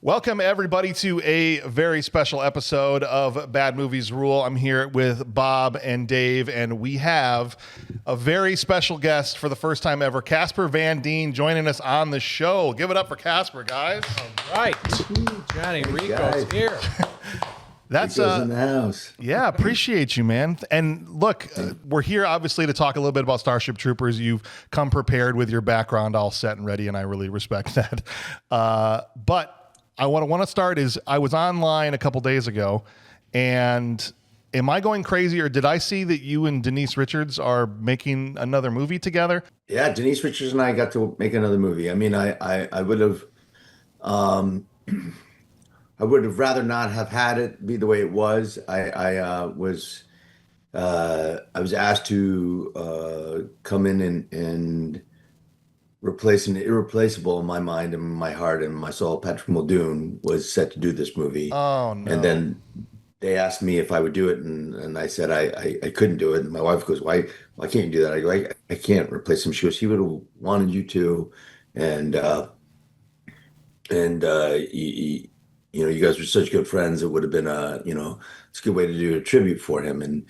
Welcome, everybody, to a very special episode of Bad Movies Rule. I'm here with Bob and Dave, and we have a very special guest for the first time ever, Casper Van Dien, joining us on the show. Give it up for Casper, guys. All right. Johnny Rico's here. That's in the house. Yeah, appreciate you, man. And look, we're here obviously to talk a little bit about Starship Troopers. You've come prepared with your background all set and ready, and I really respect that. But I want to start is I was online a couple days ago, and am I going crazy, or did I see that you and Denise Richards are making another movie together? Yeah, Denise Richards and I got to make another movie. I mean, I would have, I would have rather not have had it be the way it was. I was asked to come in and replace an irreplaceable in my mind and my heart and my soul. Patrick Muldoon was set to do this movie. Oh, no. And then they asked me if I would do it, and I said I couldn't do it. And my wife goes, why can't you do that? I go, I can't replace him. She goes, he would have wanted you to. And you guys were such good friends. It would have been it's a good way to do a tribute for him. And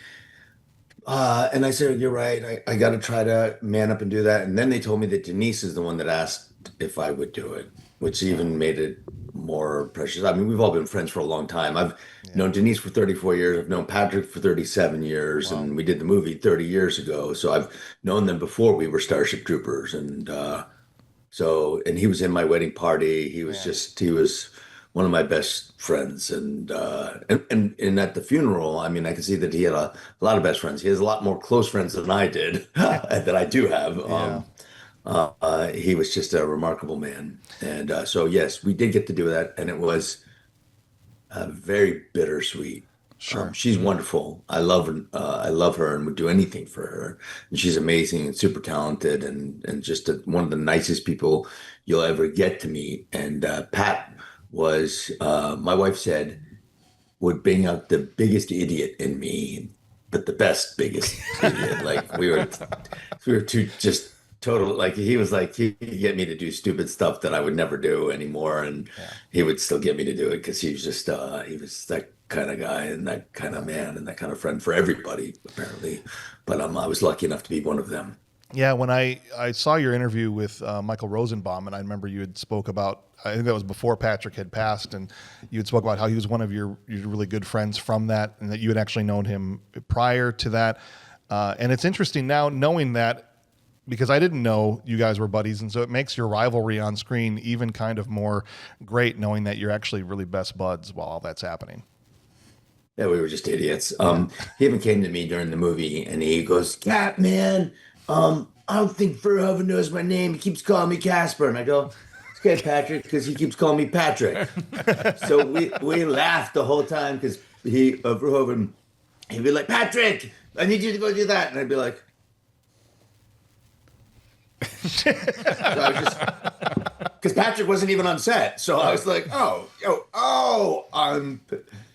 I said, you're right. I got to try to man up and do that. And then they told me that Denise is the one that asked if I would do it, which even made it more precious. I mean, we've all been friends for a long time. I've known Denise for 34 years. I've known Patrick for 37 years. Wow. And we did the movie 30 years ago. So I've known them before we were Starship Troopers. And and he was in my wedding party. He was one of my best friends, and at the funeral, I mean, I can see that he had a lot of best friends. He has a lot more close friends than I did, that I do have. Yeah. He was just a remarkable man, and so yes, we did get to do that, and it was very bittersweet. Sure, she's wonderful. I love her, and would do anything for her. And she's amazing and super talented, and just one of the nicest people you'll ever get to meet. And Pat was, my wife said, would bring out the biggest idiot in me, but the biggest idiot. Like we were two just total, like he was like, he'd get me to do stupid stuff that I would never do anymore. And he would still get me to do it because he was just, he was that kind of guy and that kind of man and that kind of friend for everybody, apparently. But I was lucky enough to be one of them. Yeah, when I saw your interview with Michael Rosenbaum, and I remember you had spoke about, I think that was before Patrick had passed, and you had spoke about how he was one of your really good friends from that, and that you had actually known him prior to that. And it's interesting now knowing that, because I didn't know you guys were buddies, and so it makes your rivalry on screen even kind of more great, knowing that you're actually really best buds while all that's happening. Yeah, we were just idiots. He even came to me during the movie, and he goes, "Cat man, I don't think Verhoeven knows my name. He keeps calling me Casper." And I go, "It's okay, Patrick, because he keeps calling me Patrick." So we laughed the whole time because Verhoeven, he'd be like, "Patrick, I need you to go do that." And I'd be like, so I was just, because Patrick wasn't even on set. So I was like,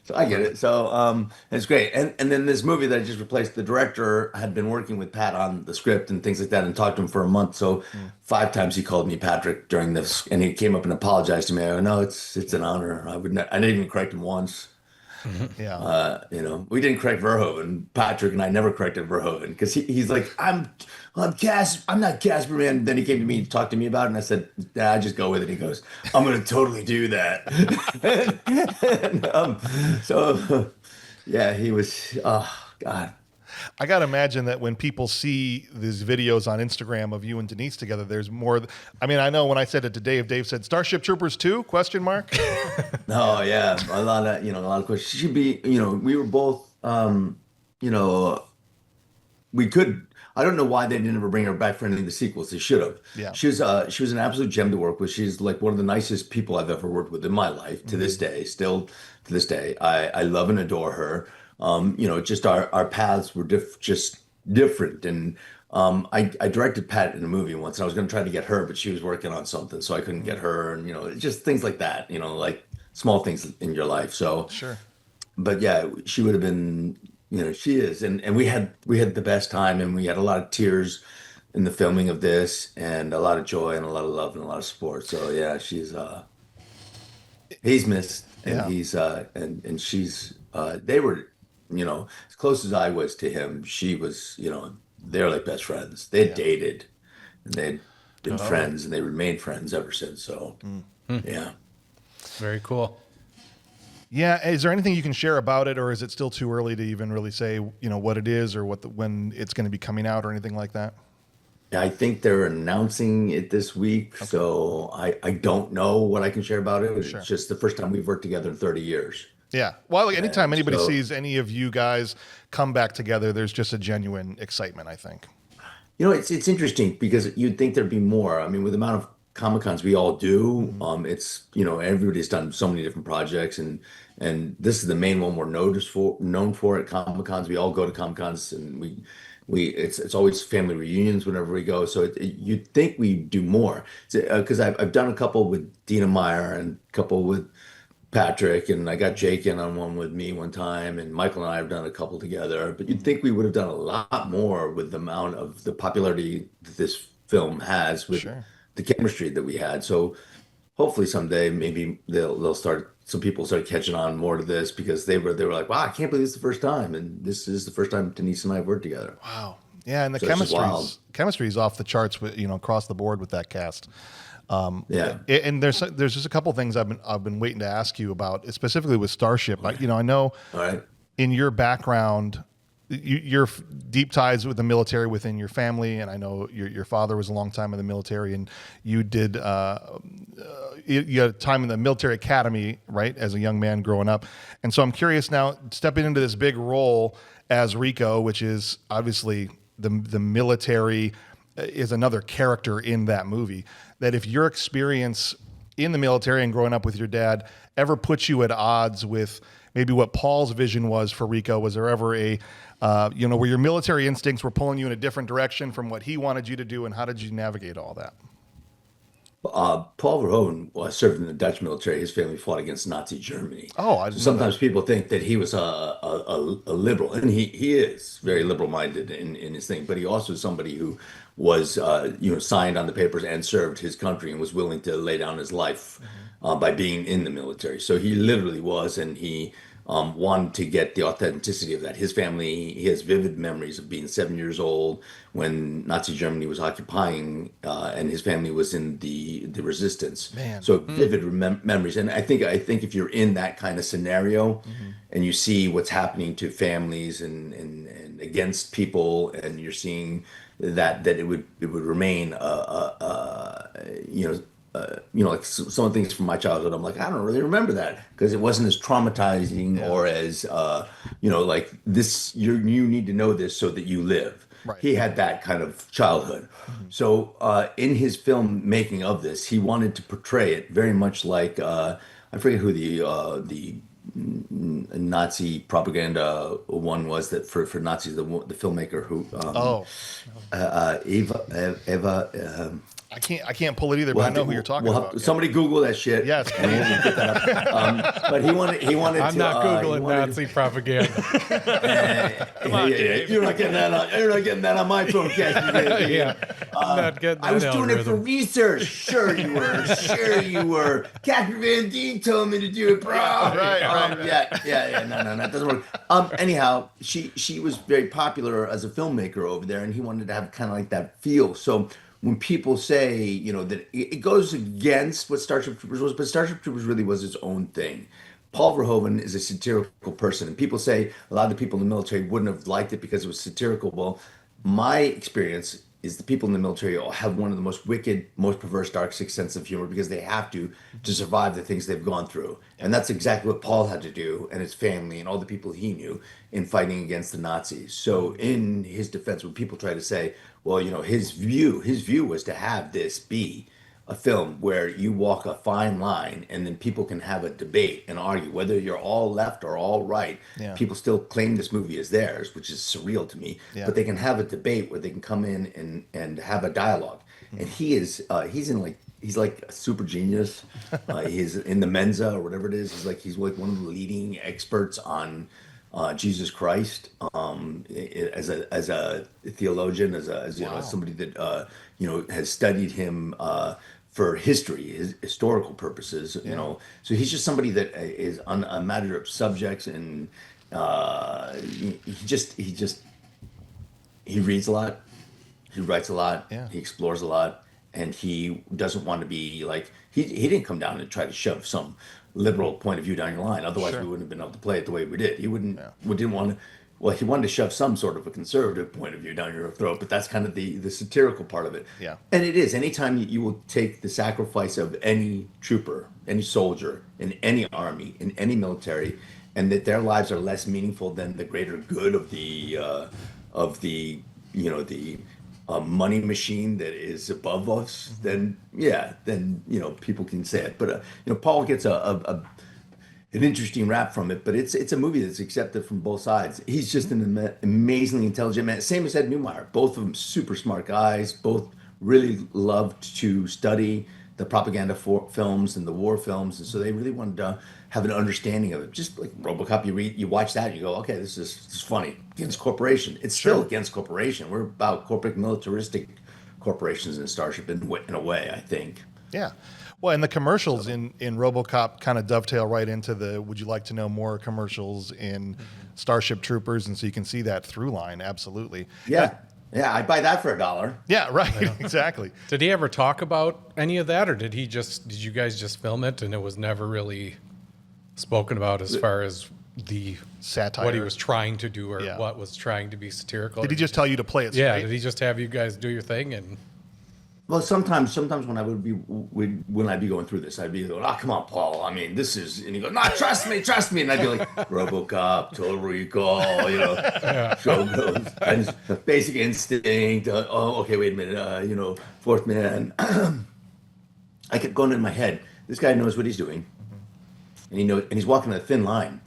so I get it. So it's great. And then this movie that I just replaced, the director had been working with Pat on the script and things like that and talked to him for a month. So 5 times he called me Patrick during this, and he came up and apologized to me. I go, "No, it's an honor. I didn't even correct him once." Yeah. We didn't correct Verhoeven. Patrick and I never corrected Verhoeven because he's like, I'm not Casper, man. Then he came to me and talked to me about it, and I said, "Nah, just go with it." He goes, "I'm gonna totally do that." Yeah, he was. Oh God. I got to imagine that when people see these videos on Instagram of you and Denise together, there's more. I mean, I know when I said it to Dave said, "Starship Troopers 2?" ? No, yeah, a lot of questions. She'd be, we were both, we could. I don't know why they didn't ever bring her back for any of the sequels. They should have. Yeah. She was an absolute gem to work with. She's like one of the nicest people I've ever worked with in my life to this day. Still to this day, I love and adore her. Just our paths were just different. And I directed Pat in a movie once, and I was going to try to get her, but she was working on something, so I couldn't get her. And just things like that. Like small things in your life. So Sure. But yeah, she would have been. She is, and we had the best time, and we had a lot of tears in the filming of this, and a lot of joy, and a lot of love, and a lot of support. So yeah, she's he's missed, and Yeah. he's and she's they were, as close as I was to him, she was, they're like best friends. They Yeah. dated, and they'd been Oh, friends, and they remained friends ever since. So, yeah. very cool. Yeah. Is there anything you can share about it, or is it still too early to even really say, what it is or when it's going to be coming out or anything like that? I think they're announcing it this week, so I don't know what I can share about it. Sure. It's just the first time we've worked together in 30 years. Yeah. Well, anytime And anybody so, sees any of you guys come back together, there's just a genuine excitement, I think. it's interesting because you'd think there'd be more. I mean, with the amount of Comic Cons we all do, it's everybody's done so many different projects, and this is the main one we're known for at Comic Cons. We all go to Comic Cons, and it's always family reunions whenever we go. So you'd think we do more because I've done a couple with Dina Meyer and a couple with Patrick, and I got Jake in on one with me one time, and Michael and I have done a couple together. But you'd think we would have done a lot more with the amount of the popularity that this film has with Sure. the chemistry that we had. So hopefully someday maybe they'll start some people start catching on more to this because they were like, wow, I can't believe this is the first time, and this is the first time Denise and I have worked together. Wow. Yeah, and the So it's just wild. chemistry's off the charts with across the board with that cast. Yeah. And there's just a couple things I've been waiting to ask you about, specifically with Starship. I know All right. in your background, your deep ties with the military within your family, and I know your father was a long time in the military, and you did you had time in the military academy, right, as a young man growing up. And so I'm curious now, stepping into this big role as Rico, which is obviously the military is another character in that movie, that if your experience in the military and growing up with your dad ever put you at odds with maybe what Paul's vision was for Rico, was there ever where your military instincts were pulling you in a different direction from what he wanted you to do, and how did you navigate all that? Paul Verhoeven served in the Dutch military. His family fought against Nazi Germany. Oh, I So didn't know that. sometimes people think that he was a liberal, and he is very liberal-minded in his thing. But he also is somebody who was, signed on the papers and served his country and was willing to lay down his life by being in the military. So he literally was, and he wanted to get the authenticity of that. His family, he has vivid memories of being 7 years old when Nazi Germany was occupying, and his family was in the resistance. Man. So vivid memories. And I think if you're in that kind of scenario and you see what's happening to families and against people, and you're seeing that it would remain like some of the things from my childhood, I'm like, I don't really remember that because it wasn't as traumatizing or as, like this, you need to know this so that you live. Right. He had that kind of childhood. So in his film making of this, he wanted to portray it very much like, I forget who the Nazi propaganda one was that for Nazis, the filmmaker who, Oh, Eva, I can't pull it either, but I know who you're talking about. somebody Google that shit. Yes, and we'll get that up. But he wanted I'm to. not He Googling wanted Nazi propaganda. You're not getting that on. You're not getting that on my phone, Casper. Yeah, I'm not getting that I was doing it for algorithm. research. Sure you were. Sure you were. Casper Van Dien told me to do it, bro. Right. Yeah. No, it doesn't work. Anyhow, she was very popular as a filmmaker over there, and he wanted to have kind of like that feel. So when people say, that it goes against what Starship Troopers was, but Starship Troopers really was its own thing. Paul Verhoeven is a satirical person, and people say a lot of the people in the military wouldn't have liked it because it was satirical. Well, my experience is the people in the military all have one of the most wicked, most perverse, dark, sick sense of humor because they have to survive the things they've gone through. And that's exactly what Paul had to do, and his family and all the people he knew in fighting against the Nazis. So in his defense, when people try to say, well, his view was to have this be a film where you walk a fine line and then people can have a debate and argue whether you're all left or all right. Yeah. People still claim this movie is theirs, which is surreal to me. Yeah. But they can have a debate where they can come in and have a dialogue. And he's like a super genius. He's in the Mensa or whatever it is. He's like one of the leading experts on Jesus Christ, as a theologian, as Wow. somebody that has studied him for historical purposes, you know. So he's just somebody that is on a matter of subjects, and he reads a lot, he writes a lot, Yeah. he explores a lot, and he doesn't want to be like he didn't come down and try to shove some liberal point of view down your line. Otherwise, Sure. we wouldn't have been able to play it the way we did. He wouldn't. Yeah. We didn't want to. Well, he wanted to shove some sort of a conservative point of view down your throat, but that's kind of the satirical part of it. Yeah. And it is. Anytime you will take the sacrifice of any trooper, any soldier, in any army, in any military, and that their lives are less meaningful than the greater good of the money machine that is above us, then people can say it. But Paul gets an interesting rap from it, but it's a movie that's accepted from both sides. He's just an amazingly intelligent man. Same as Ed Newmeyer. Both of them super smart guys. Both really loved to study the propaganda films and the war films, and so they really wanted to have an understanding of it. Just like RoboCop, you watch that, you go, okay, this is funny. Against corporation, it's still against corporation. We're about corporate militaristic corporations in Starship in a way, I think. Yeah. Well, and the commercials in RoboCop kind of dovetail right into the "Would you like to know more?" commercials in Starship Troopers, and so you can see that through line. Absolutely. Yeah, I'd buy that for $1. Yeah. Right. Exactly. Did he ever talk about any of that, or did you guys just film it and it was never really spoken about as far as the Satire. what he was trying to do, or Yeah. what was trying to be satirical? Did he just tell you to play it straight? Yeah. Did he just have you guys do your thing and? Well, sometimes when I'd be going through this, I'd be going, "Oh, come on, Paul. I mean, this is," and he goes, "No, trust me," and I'd be like, "RoboCop, Total Recall, Showgirls, and Basic Instinct. Okay, wait a minute, Fourth Man." I kept going in my head. This guy knows what he's doing, and he's walking a thin line.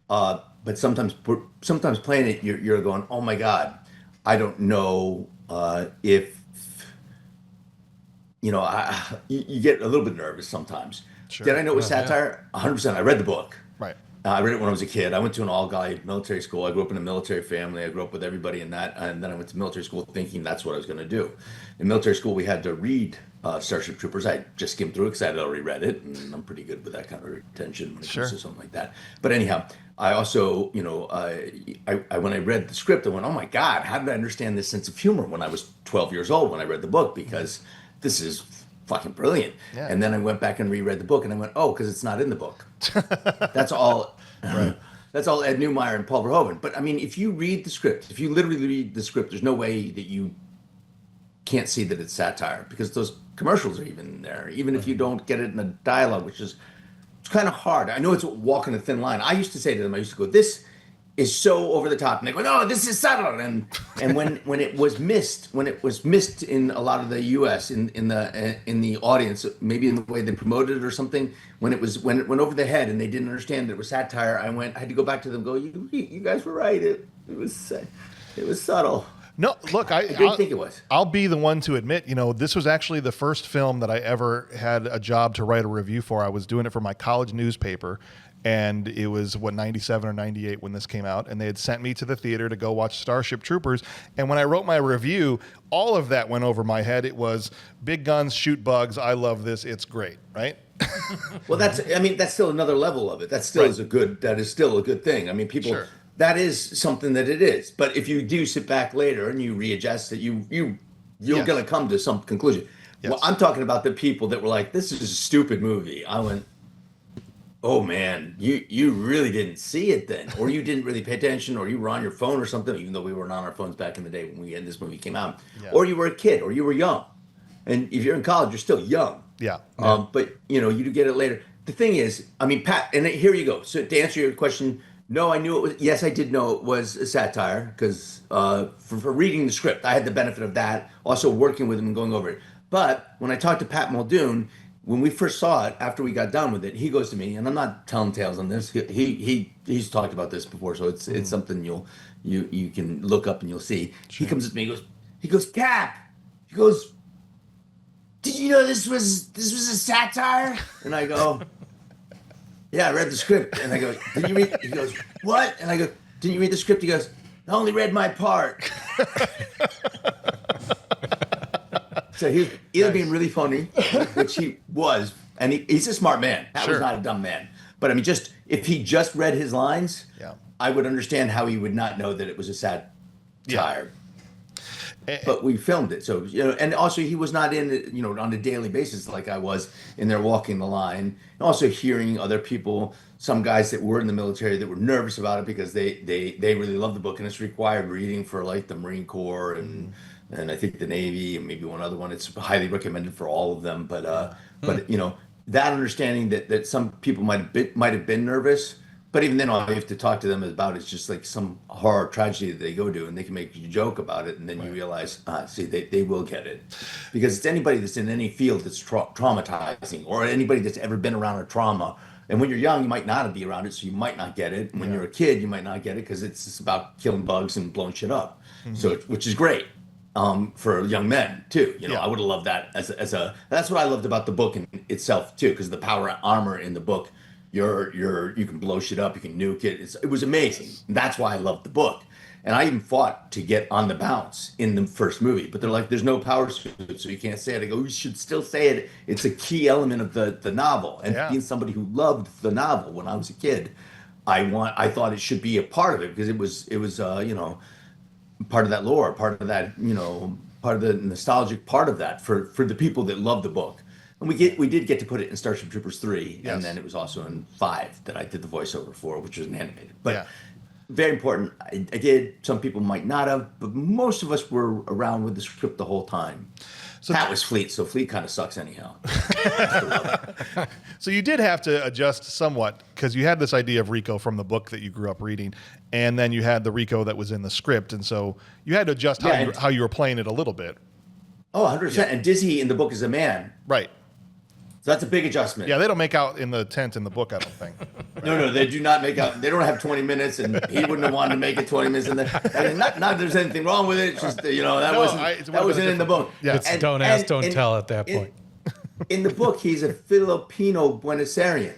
But sometimes playing it, you're going, "Oh my God, I don't know if." You get a little bit nervous sometimes. Sure. Did I know it was satire? 100%. I read the book. Right. I read it when I was a kid. I went to an all-guy military school. I grew up in a military family. I grew up with everybody in that. And then I went to military school thinking that's what I was going to do. In military school, we had to read Starship Troopers. I just skimmed through it because I had already read it. And I'm pretty good with that kind of retention when it comes to something like that. But anyhow, I also, when I read the script, I went, oh my God, how did I understand this sense of humor when I was 12 years old when I read the book? Because this is fucking brilliant. Yeah. And then I went back and reread the book, and I went, oh, because it's not in the book. That's all. Right. That's all Ed Newmeyer and Paul Verhoeven. But I mean, if you read the script, if you literally read the script, there's no way that you can't see that it's satire, because those commercials are even there, even if you don't get it in the dialogue, which is it's kind of hard. I know it's walking a thin line. I used to say to them, I used to go, this is so over the top, and they go, no, this is subtle. And when it was missed in a lot of the U.S. in the audience, maybe in the way they promoted it or something, when it went over the head and they didn't understand that it was satire, I had to go back to them, and go, you guys were right. It was subtle. No, look, I didn't think it was. I'll be the one to admit, this was actually the first film that I ever had a job to write a review for. I was doing it for my college newspaper, and it was 97 or 98 when this came out, and they had sent me to the theater to go watch Starship Troopers. And when I wrote my review, all of that went over my head. It was big guns, shoot bugs. I love this. It's great, right? Well, that's still another level of it. That is still a good thing. I mean, people. Sure. That is something that it is. But if you do sit back later and you readjust it, you're Yes. going to come to some conclusion. Yes. Well, I'm talking about the people that were like, this is a stupid movie. I went, oh man, you really didn't see it then, or you didn't really pay attention, or you were on your phone or something, even though we weren't on our phones back in the day when this movie came out. Yeah. Or you were a kid, or you were young. And if you're in college, you're still young. Yeah. But you do get it later. The thing is, I mean, Pat, and here you go. So to answer your question, no, I knew it was. Yes, I did know it was a satire because for reading the script, I had the benefit of that. Also working with him and going over it. But when I talked to Pat Muldoon, when we first saw it, after we got done with it, he goes to me, and I'm not telling tales on this. He's talked about this before, so it's something you can look up and you'll see. Sure. He comes to me, he goes, Cap, he goes, did you know this was a satire? And I go, yeah, I read the script. And I go, did you read? He goes, what? And I go, didn't you read the script? He goes, I only read my part. So he was either being really funny, which he was, and he's a smart man. That was not a dumb man. But I mean, just if he just read his lines, I would understand how he would not know that it was a satire. But we filmed it, so and also he was not in it, on a daily basis like I was in there walking the line. And also hearing other people, some guys that were in the military that were nervous about it because they really loved the book, and it's required reading for like the Marine Corps and I think the Navy and maybe one other one. It's highly recommended for all of them. But that understanding that some people might have been nervous. But even then, all you have to talk to them about is just like some horror tragedy that they go to, and they can make you joke about it, and then you realize, see, they will get it. Because it's anybody that's in any field that's traumatizing, or anybody that's ever been around a trauma. And when you're young, you might not be around it, so you might not get it. And when you're a kid, you might not get it because it's just about killing bugs and blowing shit up. So, which is great for young men too. I would have loved that as a. That's what I loved about the book in itself too, because the power armor in the book. You can blow shit up, you can nuke it. It was amazing. That's why I loved the book. And I even fought to get on the bounce in the first movie, but they're like, there's no power suit, so you can't say it. I go, you should still say it. It's a key element of the novel. And being somebody who loved the novel when I was a kid, I thought it should be a part of it because it was part of that lore, part of that, part of the nostalgic part of that for the people that love the book. And we did get to put it in Starship Troopers 3, and then it was also in 5 that I did the voiceover for, which was an animated. But very important. I did. Some people might not have, but most of us were around with the script the whole time. So that was Fleet, so Fleet kind of sucks anyhow. So you did have to adjust somewhat because you had this idea of Rico from the book that you grew up reading, and then you had the Rico that was in the script, and so you had to adjust how you were playing it a little bit. Oh, 100%. And Dizzy in the book is a man. Right. So that's a big adjustment. Yeah, they don't make out in the tent in the book, I don't think. Right. No, they do not make out. They don't have 20 minutes, and he wouldn't have wanted to make it 20 minutes in there. I mean, not that there's anything wrong with it. It's just, that wasn't in the book. Yeah. It's don't ask, don't tell at that point. In the book, he's a Filipino Buenos Aires.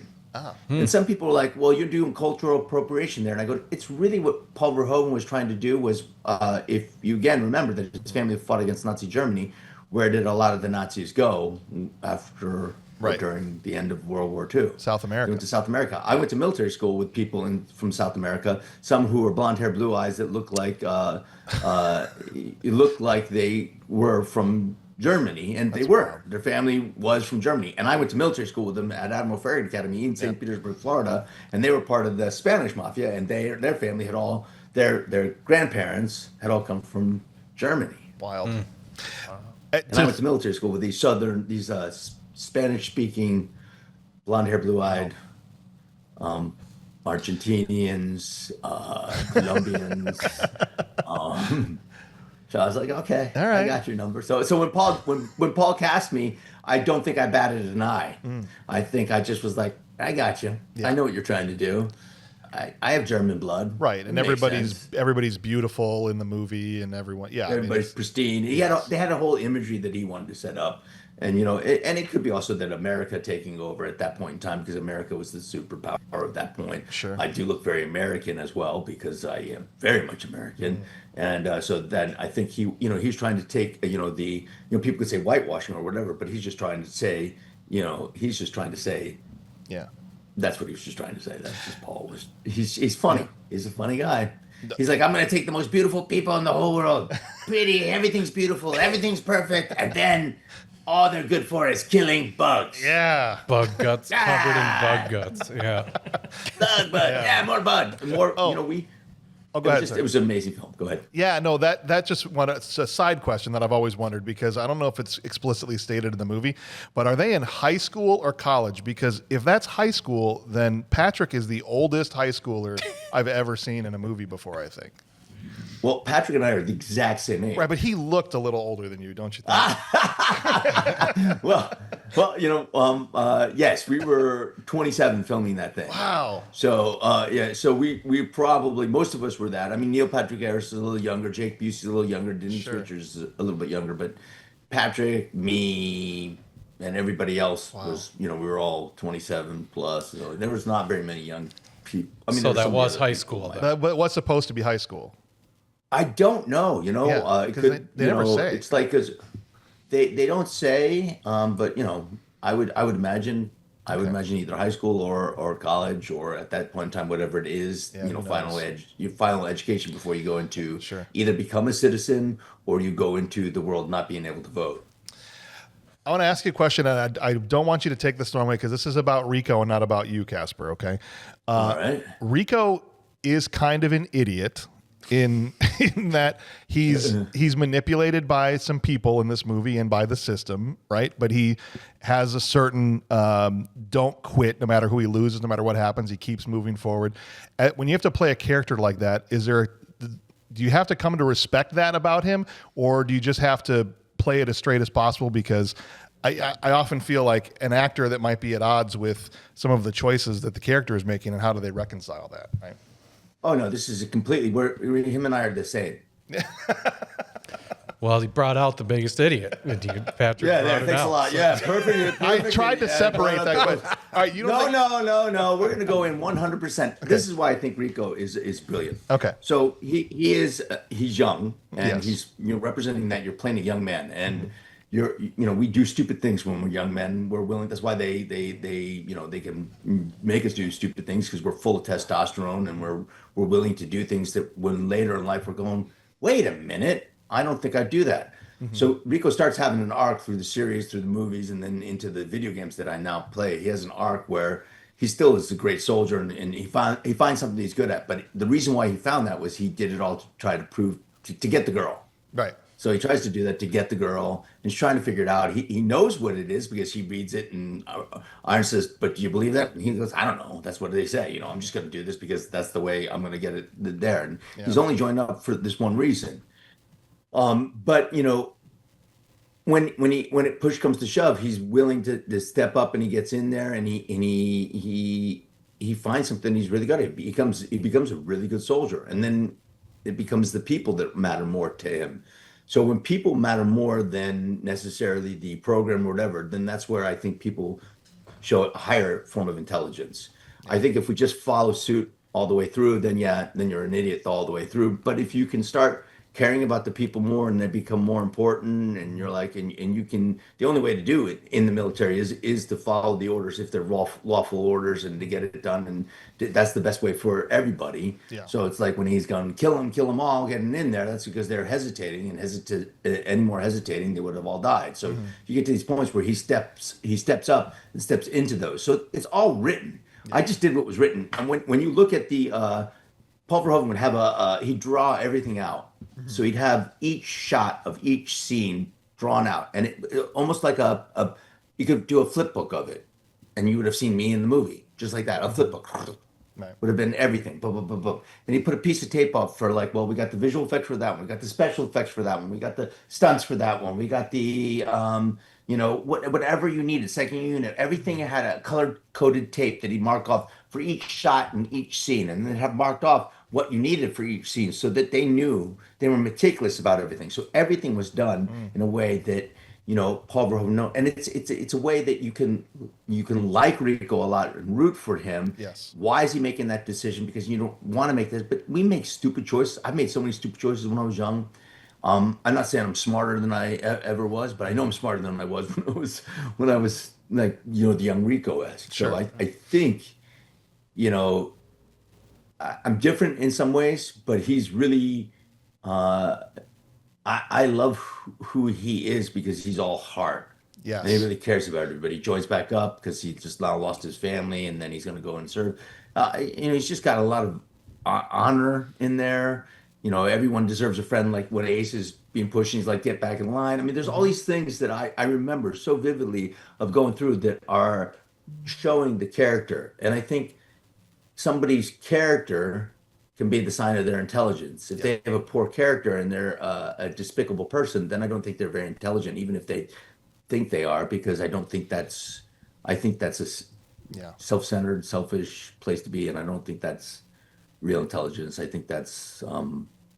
And some people are like, well, you're doing cultural appropriation there. And I go, it's really what Paul Verhoeven was trying to do was, if you again remember that his family fought against Nazi Germany, where did a lot of the Nazis go after... Right. During the end of World War II. South America. They went to South America. I went to military school with people from South America, some who were blonde hair, blue eyes that looked like it looked like they were from Germany, and they were. Wild. Their family was from Germany. And I went to military school with them at Admiral Farragut Academy in St. Petersburg, Florida, and they were part of the Spanish Mafia, and their family had all their grandparents had all come from Germany. Wild. And I went to military school with these Spanish-speaking, blonde-hair, blue-eyed Argentinians, Colombians. So I was like, okay, all right. I got your number. So when Paul cast me, I don't think I batted an eye. I think I just was like, I got you. Yeah. I know what you're trying to do. I have German blood. Right, and everybody's beautiful in the movie, and everyone, everybody's pristine. They had a whole imagery that he wanted to set up. And, and it could be also that America taking over at that point in time because America was the superpower at that point. Sure. I do look very American as well because I am very much American. And so then I think he's trying to take, people could say whitewashing or whatever, but he's just trying to say, yeah, that's what he was just trying to say. That's just Paul was, he's funny. Yeah. He's a funny guy. He's like, I'm going to take the most beautiful people in the whole world. Pretty, everything's beautiful, everything's perfect. And then... all they're good for is killing bugs. Yeah. Bug guts, covered in bug guts. Yeah. Bug, more bug. More, go ahead. It was an amazing film. Go ahead. Yeah, no, it's a side question that I've always wondered because I don't know if it's explicitly stated in the movie, but are they in high school or college? Because if that's high school, then Patrick is the oldest high schooler I've ever seen in a movie before, I think. Well, Patrick and I are the exact same age. Right, but he looked a little older than you, don't you think? Well, yes, we were 27 filming that thing. Wow. So, so we probably, most of us were that. I mean, Neil Patrick Harris is a little younger, Jake Busey's a little younger, Denise Richards is a little bit younger, but Patrick, me, and everybody else was, we were all 27 plus. So there was not very many young people. I mean, so that was high school. But what's supposed to be high school? I don't know, because they never say. It's like, They don't say, but I would imagine. I would Okay. imagine either high school or college or at that point in time, whatever it is, Yeah, who final knows? your final education before you go into Sure. either become a citizen or you go into the world not being able to vote. I want to ask you a question, and I don't want you to take this the wrong way because this is about Rico and not about you, Casper. Okay. All right. Rico is kind of an idiot in in that he's manipulated by some people in this movie and by the system, right? But he has a certain don't quit no matter who he loses, no matter what happens. He keeps moving forward. When you have to play a character like that, do you have to come to respect that about him, or do you just have to play it as straight as possible? Because I often feel like an actor that might be at odds with some of the choices that the character is making, and how do they reconcile that, right? Oh no, this is a completely. Him and I are the same. Well, he brought out the biggest idiot. Patrick Yeah, brought it thanks a out. lot. Yeah, perfect. I tried to separate that question. All right, you don't No. We're going to go in 100%. This is why I think Rico is brilliant. Okay. So he's young and Yes. he's representing that you're playing a young man and we do stupid things when we're young men. We're willing. That's why they can make us do stupid things because we're full of testosterone and we're willing to do things that when later in life we're going, wait a minute, I don't think I'd do that. So Rico starts having an arc through the series, through the movies, and then into the video games that I now play. He has an arc where he still is a great soldier and he finds something he's good at. But the reason why he found that was he did it all to try to prove to get the girl. Right. So he tries to do that to get the girl, and he's trying to figure it out. He knows what it is because he reads it, and Iron says, "But do you believe that?" And he goes, "I don't know. That's what they say. I'm just going to do this because that's the way I'm going to get it there." And he's only joined up for this one reason. But when it push comes to shove, he's willing to step up, and he gets in there, and he finds something he's really good at. He becomes a really good soldier, and then it becomes the people that matter more to him. So when people matter more than necessarily the program or whatever, then that's where I think people show a higher form of intelligence. I think if we just follow suit all the way through, then you're an idiot all the way through. But if you can start caring about the people more and they become more important and you're like, and you can, the only way to do it in the military is to follow the orders if they're lawful orders and to get it done. And that's the best way for everybody. Yeah. So it's like when he's gone, kill them all, getting in there, that's because they're hesitating and any more hesitating, they would have all died. So you get to these points where he steps up and steps into those. So it's all written. I just did what was written. And when you look at the, Paul Verhoeven would have he'd draw everything out. So he'd have each shot of each scene drawn out, and it almost like you could do a flip book of it, and you would have seen me in the movie, just like that. A flip book Right. would have been everything. Boom, boom, boom, boom. And he put a piece of tape up for like, well, we got the visual effects for that one, we got the special effects for that one, we got the stunts for that one, we got the whatever you needed, second unit, everything had a color coded tape that he'd mark off for each shot and each scene, and then have marked off what you needed for each scene so that they knew they were meticulous about everything. So everything was done in a way that, Paul Verhoeven knows. And it's a way that you can like Rico a lot and root for him. Yes. Why is he making that decision? Because you don't want to make this, but we make stupid choices. I've made so many stupid choices when I was young. I'm not saying I'm smarter than I ever was, but I know I'm smarter than I was when I was like, the young Rico is. Sure. So I think, I'm different in some ways, but he's really, I love who he is because he's all heart. Yes. And he really cares about everybody. He joins back up because he just now lost his family and then he's going to go and serve. He's just got a lot of honor in there. Everyone deserves a friend. Like when Ace is being pushed, he's like, get back in line. I mean, there's all these things that I remember so vividly of going through that are showing the character. And I think somebody's character can be the sign of their intelligence. If they have a poor character and they're a despicable person, then I don't think they're very intelligent, even if they think they are, because I think that's a self-centered, selfish place to be. And I don't think that's real intelligence. I think that's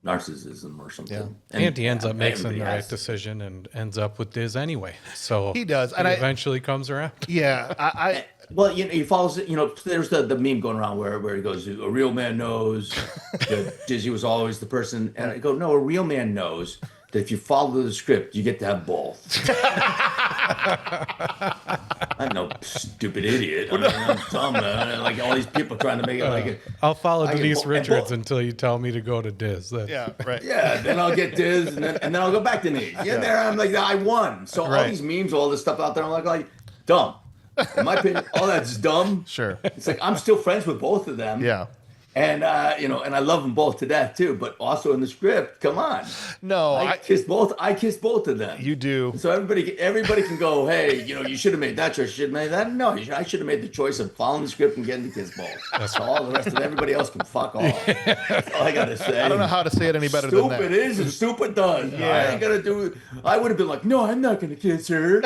narcissism or something. Yeah. And he ends up making everybody the right has. decision and ends up with Diz anyway. So He does, and it eventually comes around. Yeah. I Well, he follows. There's the meme going around where he goes, "A real man knows that Dizzy was always the person," and I go, "No, a real man knows that if you follow the script, you get to have both. I'm no stupid idiot. I mean, I'm dumb. Like all these people trying to make it like I'll follow Denise and Richards until you tell me to go to Diz. Yeah, right. yeah, then I'll get Diz, and then I'll go back to Denise. Yeah, there I'm like, I won. So all Right. these memes, all this stuff out there, I'm like dumb. In my opinion, all that's dumb. Sure. It's like I'm still friends with both of them. Yeah. And and I love them both to death too. But also in the script, come on. No, I kissed both of them. You do. So everybody can go, hey, you should have made that choice. You should have made that. No, I should have made the choice of following the script and getting the kiss ball. That's all. The rest of everybody else can fuck off. That's all I gotta say. I don't know how to say it any better than that. Stupid is and stupid does. Yeah. I ain't gonna do. I would have been like, no, I'm not gonna kiss her.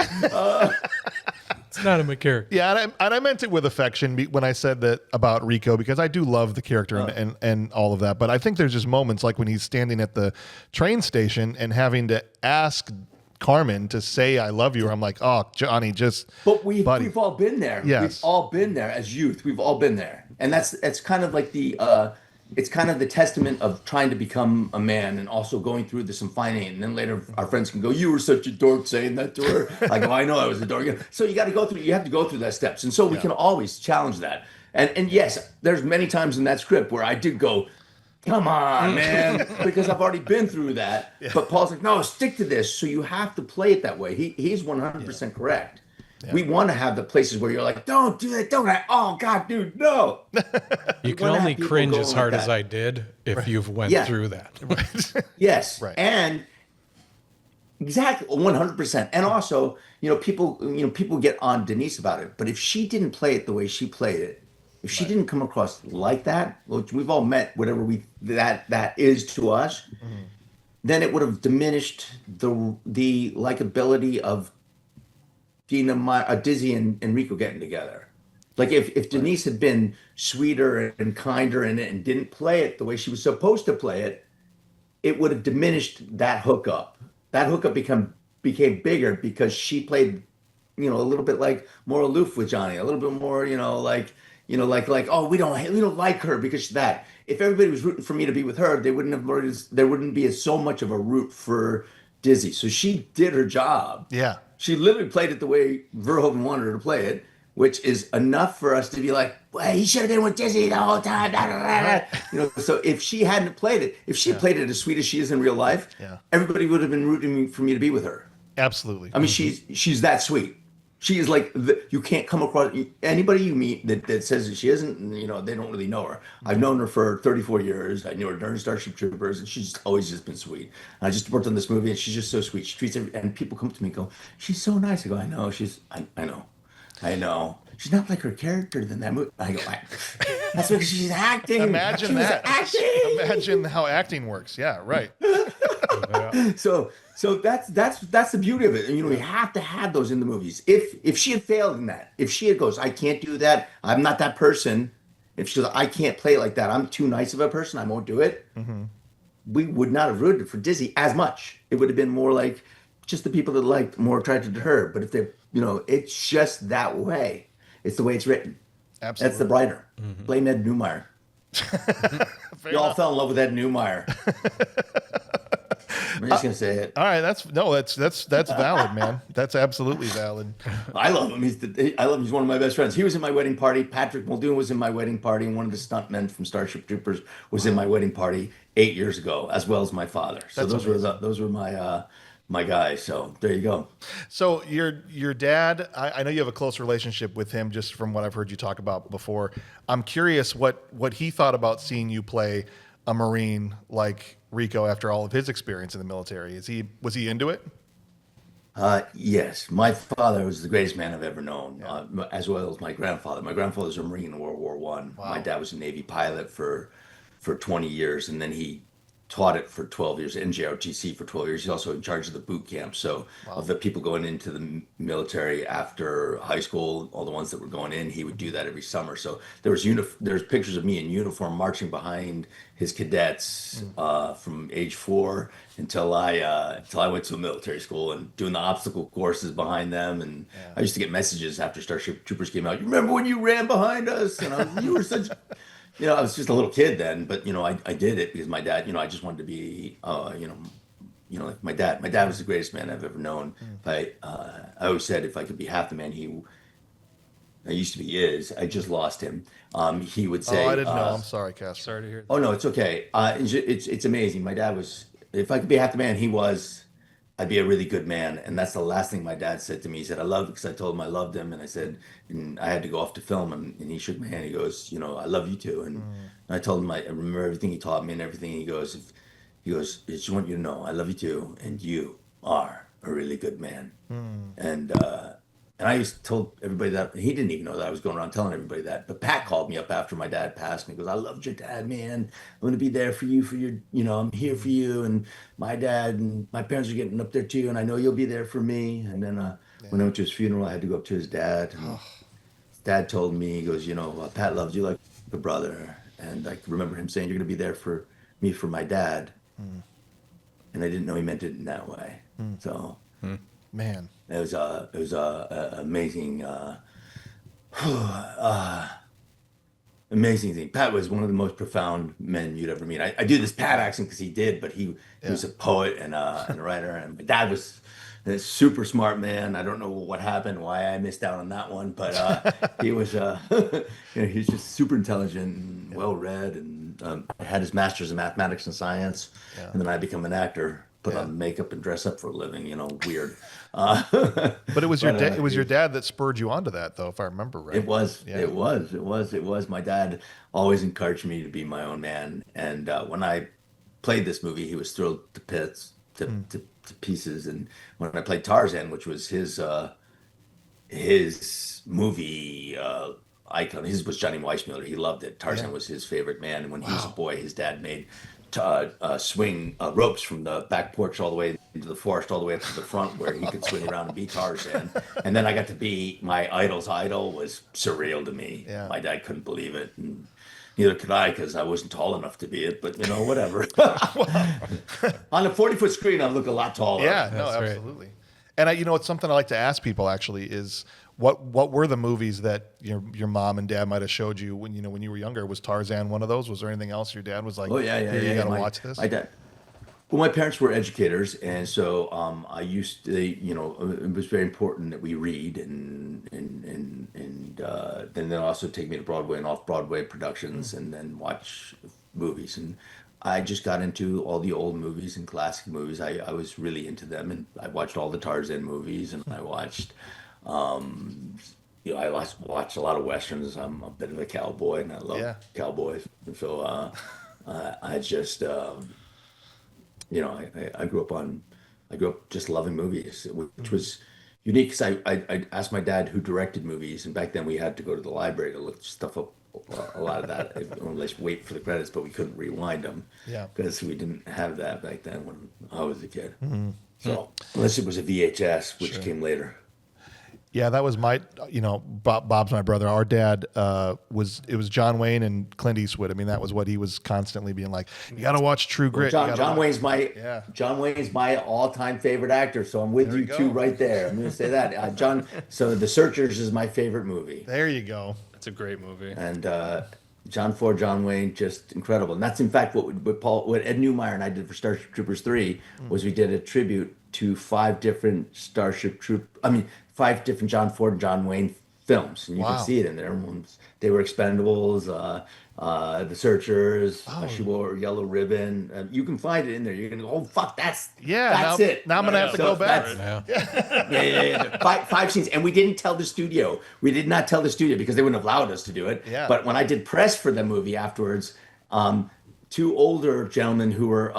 It's not in my character. Yeah, and I meant it with affection when I said that about Rico, because I do love the character and all of that. But I think there's just moments like when he's standing at the train station and having to ask Carmen to say "I love you," or I'm like, "Oh, Johnny, just." But buddy. we've all been there. Yes. We've all been there as youth. We've all been there, and it's kind of like it's kind of the testament of trying to become a man and also going through this and finding it. And then later our friends can go, "You were such a dork saying that to her." I go, "I know I was a dork." So you have to go through that steps. And so we can always challenge that. And yes, there's many times in that script where I did go, "Come on, man," because I've already been through that. Yeah. But Paul's like, "No, stick to this." So you have to play it that way. He's 100% correct. Yeah. We want to have the places where you're like, "Don't do that, don't I?" Oh God, dude, no. You can only cringe as hard as I did if you've went through that. Yes, right. And exactly 100%. And also, people get on Denise about it. But if she didn't play it the way she played it, if she didn't come across like that, which we've all met, whatever that is to us, then it would have diminished the likability of Dizzy and Rico getting together. Like if Denise had been sweeter and kinder and didn't play it the way she was supposed to play it, it would have diminished that hookup. That hookup became bigger because she played, a little bit like more aloof with Johnny, a little bit more, like oh, we don't like her because she's that. If everybody was rooting for me to be with her, there wouldn't be so much of a root for Dizzy. So she did her job. Yeah. She literally played it the way Verhoeven wanted her to play it, which is enough for us to be like, well, he should have been with Dizzy the whole time. Blah, blah, blah. So if she hadn't played it, if she had played it as sweet as she is in real life, everybody would have been rooting for me to be with her. Absolutely. I mean, she's that sweet. She is like, you can't come across anybody you meet that says that she isn't, they don't really know her. I've known her for 34 years. I knew her during Starship Troopers, and she's always just been sweet. And I just worked on this movie, and she's just so sweet. She treats and people come to me and go, "She's so nice." I go, "I know, I know. She's not like her character in that movie." I go, "That's because she's acting." Imagine that. Acting. Imagine how acting works. Yeah, right. So that's the beauty of it. And we have to have those in the movies. If she had failed in that, if she had goes, "I can't do that. I'm not that person." If she goes, "I can't play like that. I'm too nice of a person. I won't do it." We would not have rooted for Dizzy as much. It would have been more like just the people that liked more attracted to her. But if they, it's just that way. It's the way it's written. Absolutely. That's the writer. Blame Ed Newmeyer. You all fell in love with Ed Newmeyer. I'm just gonna say it. All right, that's valid, man. That's absolutely valid. I love him. He's one of my best friends. He was in my wedding party. Patrick Muldoon was in my wedding party, and one of the stuntmen from Starship Troopers was in my wedding party 8 years ago, as well as my father. So those were my guys. So there you go. So your dad, I know you have a close relationship with him, just from what I've heard you talk about before. I'm curious what he thought about seeing you play a Marine like Rico after all of his experience in the military. Was he into it? Yes, my father was the greatest man I've ever known, as well as my grandfather. My grandfather was a Marine in World War I. Wow. My dad was a Navy pilot for 20 years, and then he taught it for 12 years, NJROTC for 12 years. He's also in charge of the boot camp. So of the people going into the military after high school, all the ones that were going in, he would do that every summer. So there's pictures of me in uniform marching behind his cadets from age 4 until I went to a military school and doing the obstacle courses behind them. And I used to get messages after Starship Troopers came out. "You remember when you ran behind us?" And you were such... I was just a little kid then, but I did it because my dad, I just wanted to be, you know, like my dad. My dad was the greatest man I've ever known. I always said if I could be half the man I used to be is, I just lost him. He would Oh, I say, didn't know. I'm sorry, Casper. Sorry to hear "Oh that. no, it's okay. It's amazing." My dad was, if I could be half the man he was, I'd be a really good man. And that's the last thing my dad said to me. He said, "I love you," because I told him I loved him, and I said, and I had to go off to film, and he shook my hand. He goes, "You know, I love you too." And I told him I remember everything he taught me and everything. He goes, "I just want you to know, I love you too, and you are a really good man." And I used to tell everybody that. He didn't even know that I was going around telling everybody that. But Pat called me up after my dad passed, and he goes, "I loved your dad, man. I'm going to be there for you, I'm here for you. And my dad and my parents are getting up there too. And I know you'll be there for me." And then when I went to his funeral, I had to go up to his dad. And his dad told me, he goes, "Pat loves you like a brother." And I remember him saying, "You're going to be there for me, for my dad." And I didn't know he meant it in that way. So Man. it was a amazing amazing thing. Pat was one of the most profound men you'd ever meet. I do this Pat accent because he did, but he was a poet and a writer. And my dad was a super smart man. I don't know what happened, why I missed out on that one, but he was he's just super intelligent and well read, and had his master's in mathematics and science. And then I become an actor. Put on makeup and dress up for a living, weird. But it was it was your dad that spurred you onto that, though, if I remember right. It was. Yeah. It was. My dad always encouraged me to be my own man, and when I played this movie, he was thrilled to to pieces. And when I played Tarzan, which was his movie icon, his was Johnny Weissmuller. He loved it. Tarzan was his favorite man, and when he was a boy, his dad made swing ropes from the back porch all the way into the forest, all the way up to the front, where he could swing around and be Tarzan. And then I got to be my idol's idol. Was surreal to me. Yeah. My dad couldn't believe it, and neither could I, because I wasn't tall enough to be it. But whatever. On a 40-foot screen, I look a lot taller. Yeah, no, That's right. absolutely. And it's something I like to ask people actually is what were the movies that your mom and dad might have showed you when you were younger? Was Tarzan one of those? Was there anything else your dad was like, Oh yeah. "Here, you got to watch this"? My dad. Well, my parents were educators, and so I used to, it was very important that we read, and then they'll also take me to Broadway and off-Broadway productions, and then watch movies. And I just got into all the old movies and classic movies. I was really into them, and I watched all the Tarzan movies, and I watched. I watch a lot of westerns. I'm a bit of a cowboy, and I love cowboys. And so I just, I grew up just loving movies, which was unique because I asked my dad who directed movies, and back then we had to go to the library to look stuff up. A lot of that, let's wait for the credits, but we couldn't rewind them because we didn't have that back then when I was a kid. So unless it was a VHS, which came later. Yeah, that was Bob's my brother. Our dad was John Wayne and Clint Eastwood. I mean, that was what he was constantly being like, "You got to watch True Grit." Well, John Wayne's my all-time favorite actor, so I'm with you two right there. I'm going to say that. So The Searchers is my favorite movie. There you go. It's a great movie. And John Wayne, just incredible. And that's in fact what Ed Neumeier and I did for Starship Troopers 3 was we did a tribute to 5 different five different John Ford and John Wayne films, and you can see it in there. They were Expendables, The Searchers, She Wore a Yellow Ribbon. You can find it in there. You're gonna go, "Oh fuck, that's it." Now I'm gonna have to go back. Yeah. Five scenes, and we didn't tell the studio. We did not tell the studio because they wouldn't have allowed us to do it. Yeah. But when I did press for the movie afterwards, 2 older gentlemen who were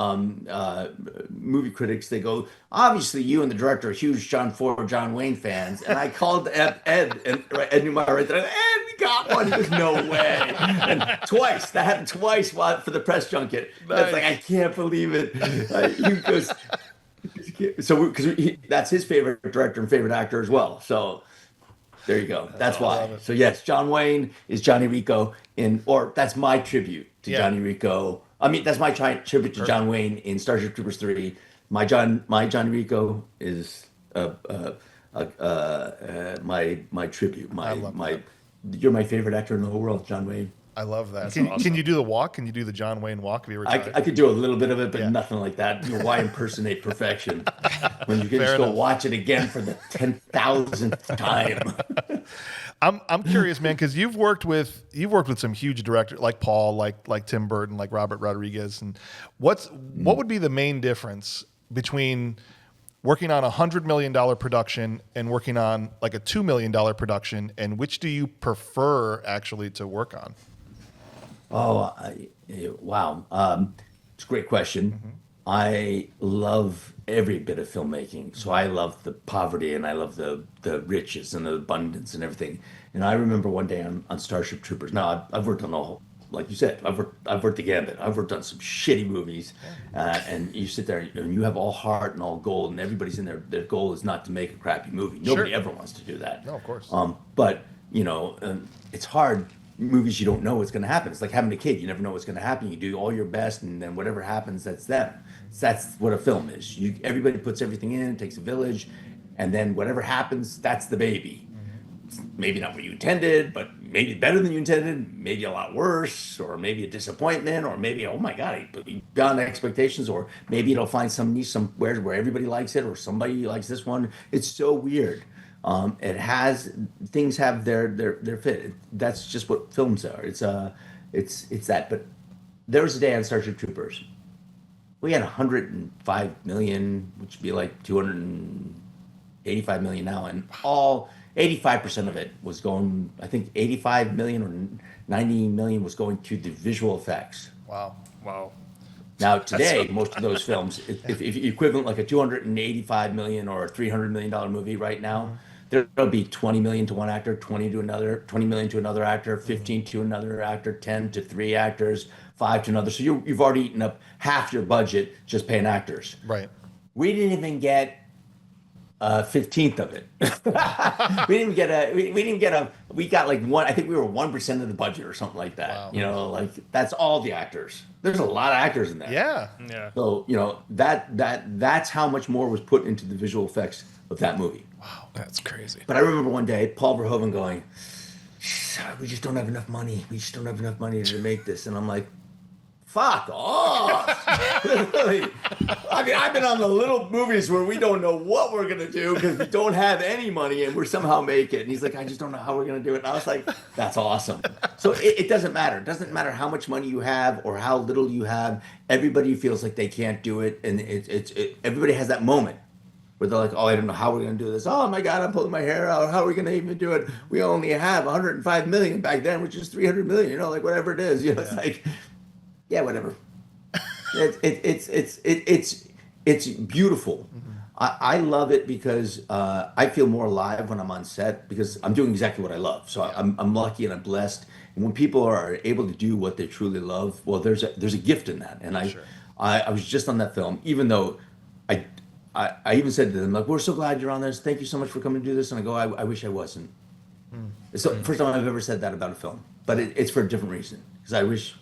movie critics, they go, "Obviously, you and the director are huge John Ford, John Wayne fans." And I called Ed Neumeier right there. "Ed, we got one." He goes, "No way!" And that happened twice for the press junket. Nice. It's like, I can't believe it. He goes, because that's his favorite director and favorite actor as well. So there you go. That's why. So yes, John Wayne is Johnny Rico or that's my tribute to Johnny Rico. I mean, that's my tribute to John Wayne in Starship Troopers 3. My Johnny Rico is my tribute. You're my favorite actor in the whole world, John Wayne. I love that. That's Can awesome. you do the walk? Can you do the John Wayne walk? Have you ever I, tried? I could do a little bit of it, but Yeah. nothing like that. You know, why impersonate perfection when you can Fair just go enough. watch it again for the 10,000th time? I'm curious, man, because you've worked with some huge directors like Paul, like Tim Burton, like Robert Rodriguez, and what would be the main difference between working on $100 million production and working on like a $2 million production, and which do you prefer actually to work on? Oh, wow. It's a great question. I love every bit of filmmaking. So I love the poverty and I love the riches and the abundance and everything. And I remember one day on Starship Troopers. Now I've worked on the whole, like you said, I've worked the gambit. I've worked on some shitty movies, and you sit there and you have all heart and all gold, and everybody's in there. Their goal is not to make a crappy movie. Nobody Sure. ever wants to do that. No, of course. But it's hard. Movies you don't know what's going to happen. It's like having a kid. You never know what's going to happen. You do all your best, and then whatever happens, that's them. That's what a film is. Everybody puts everything in. It takes a village, and then whatever happens, that's the baby. Maybe not what you intended, but maybe better than you intended. Maybe a lot worse, or maybe a disappointment, or maybe oh my god, beyond expectations, or maybe it'll find some niche somewhere where everybody likes it, or somebody likes this one. It's so weird. It has things have their fit. That's just what films are. It's that. But there was a day on Starship Troopers. We had 105 million, which would be like 285 million now, and all 85% of it was going. I think 85 million or 90 million was going to the visual effects. Wow. Wow. Now today, most of those films, if equivalent like a 285 million or a 300 million dollar movie right now, there'll be 20 million to one actor, 20 to another, 20 million to another actor, 15 to another actor, 10 to three actors, 5 to another. So you've already eaten up half your budget just paying actors. Right. We didn't even get a 15th of it. We got like one, I think we were 1% of the budget or something like that. Wow. You know, like that's all the actors. There's a lot of actors in there. Yeah. Yeah. So, that's how much more was put into the visual effects of that movie. Wow, that's crazy. But I remember one day Paul Verhoeven going, we just don't have enough money. We just don't have enough money to make this. And I'm like, fuck off. Literally. I mean, I've been on the little movies where we don't know what we're going to do because we don't have any money and we're somehow make it. And he's like, I just don't know how we're going to do it. And I was like, that's awesome. So it doesn't matter. It doesn't matter how much money you have or how little you have. Everybody feels like they can't do it. And everybody has that moment where they're like, oh, I don't know how we're going to do this. Oh, my God, I'm pulling my hair out. How are we going to even do it? We only have 105 million back then, which is 300 million, like whatever it is. It's like, yeah, whatever. It's beautiful. I love it because I feel more alive when I'm on set because I'm doing exactly what I love. So I'm lucky and I'm blessed. And when people are able to do what they truly love, well, there's a gift in that. And I was just on that film, even though I even said to them, like, we're so glad you're on this. Thank you so much for coming to do this. And I go, I wish I wasn't. It's the first time I've ever said that about a film, but it's for a different reason. Because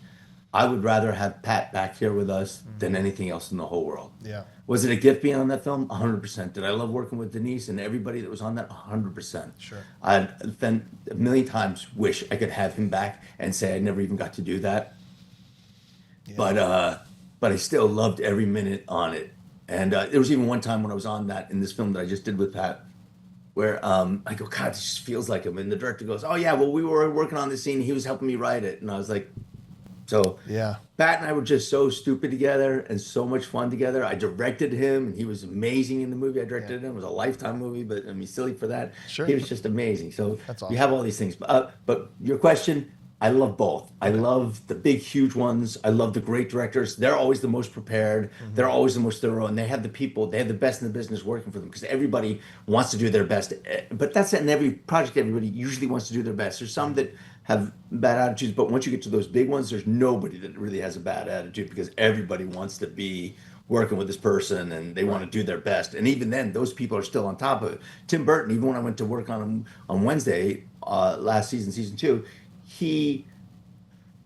I would rather have Pat back here with us than anything else in the whole world. Yeah. Was it a gift being on that film? 100%. Did I love working with Denise and everybody that was on that? 100%. Sure. I'd been a million times wish I could have him back and say I never even got to do that. Yeah. But I still loved every minute on it. And there was even one time when I was on that in this film that I just did with Pat, where I go, God, this just feels like him. And the director goes, oh yeah, well, we were working on this scene. He was helping me write it. And I was like, so yeah, Pat and I were just so stupid together and so much fun together. I directed him and he was amazing in the movie. I directed him. It was a Lifetime movie, but I mean, silly for that. Sure. He was just amazing. So That's awesome. You have all these things. But your question, I love both. I love the big, huge ones. I love the great directors. They're always the most prepared. They're always the most thorough. And they have the people, they have the best in the business working for them because everybody wants to do their best. But that's in every project. Everybody usually wants to do their best. There's some that have bad attitudes, but once you get to those big ones, there's nobody that really has a bad attitude because everybody wants to be working with this person and they want to do their best. And even then, those people are still on top of it. Tim Burton, even when I went to work on him on Wednesday, last season, season 2, he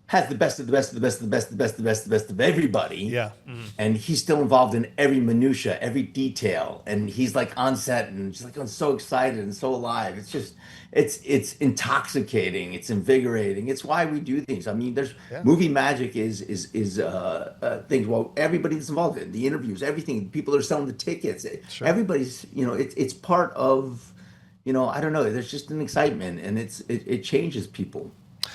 has the best of the best of the best of the best of the best of the best of the best of everybody. Yeah. And he's still involved in every minutia, every detail, and he's like on set and just like I'm so excited and so alive. It's just it's intoxicating, it's invigorating. It's why we do things. I mean, there's Yeah. movie magic is things. Well, everybody that's involved in the interviews, everything. People are selling the tickets. Sure. Everybody's it's part of I don't know. There's just an excitement, and it changes people.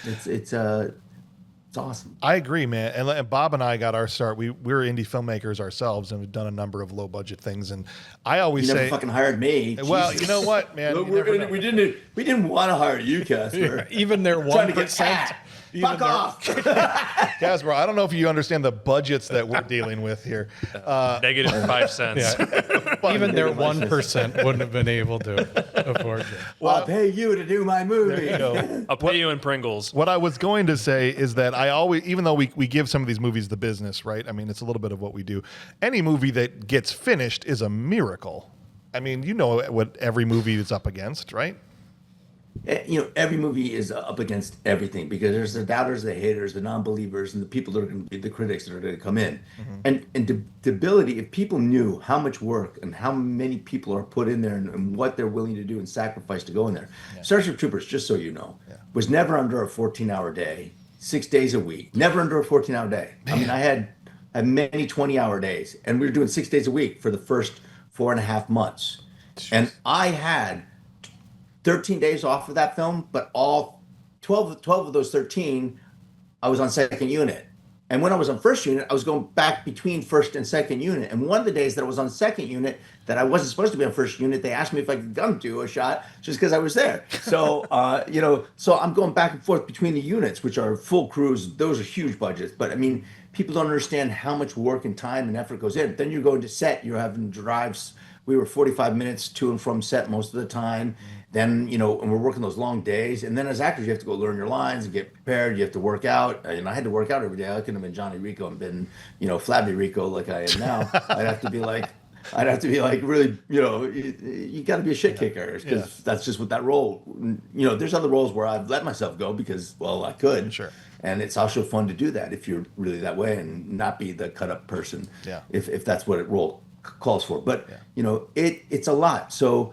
It's awesome. I agree, man. And Bob and I got our start. We're indie filmmakers ourselves, and we've done a number of low budget things. And I always You say, never fucking hired me. well, Jesus. you know what, man? Look, You never know. we didn't want to hire you, Casper. Even their Trying to get 1%. fat. Fuck off. Casper, I don't know if you understand the budgets that we're dealing with here. Negative 5 cents. Even their 1% wouldn't have been able to afford it. I'll pay you to do my movie. There you go. I'll pay you in Pringles. What I was going to say is that I always, even though we give some of these movies the business, right? I mean, it's a little bit of what we do. Any movie that gets finished is a miracle. I mean, you know what every movie is up against, right? Every movie is up against everything because there's the doubters, the haters, the non-believers, and the people that are going to be the critics that are going to come in. And the ability, if people knew how much work and how many people are put in there and what they're willing to do and sacrifice to go in there. Starship Troopers, just so you know, was never under a 14-hour day, 6 days a week, never under a 14-hour day. I mean, I had many 20-hour days, and we were doing 6 days a week for the first 4.5 months. And I had 13 days off of that film, but all 12 of those 13, I was on second unit. And when I was on first unit, I was going back between first and second unit. And one of the days that I was on second unit, that I wasn't supposed to be on first unit, they asked me if I could come do a shot just because I was there. So, so I'm going back and forth between the units, which are full crews. Those are huge budgets. But I mean, people don't understand how much work and time and effort goes in. Then you're going to set, you're having drives. We were 45 minutes to and from set most of the time. Then, and we're working those long days. And then as actors, you have to go learn your lines and get prepared. You have to work out. And I had to work out every day. I couldn't have been Johnny Rico and been, flabby Rico like I am now. I'd have to be like really, you got to be a shit kicker because that's just what that role, there's other roles where I've let myself go because, well, I could. Sure. And it's also fun to do that if you're really that way and not be the cut up person. Yeah. If that's what it role calls for. But, it's a lot. So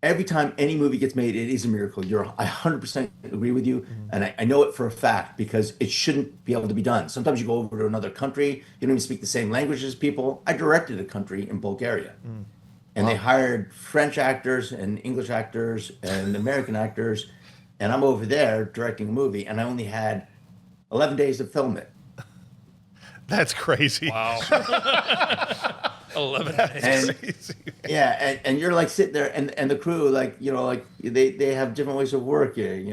every time any movie gets made, it is a miracle. I 100% agree with you. And I know it for a fact because it shouldn't be able to be done. Sometimes you go over to another country, you don't even speak the same language as people. I directed a country in Bulgaria. And they hired French actors and English actors and American actors. And I'm over there directing a movie and I only had 11 days to film it. That's crazy. Wow. 11 days. And and you're like sitting there and the crew they have different ways of working,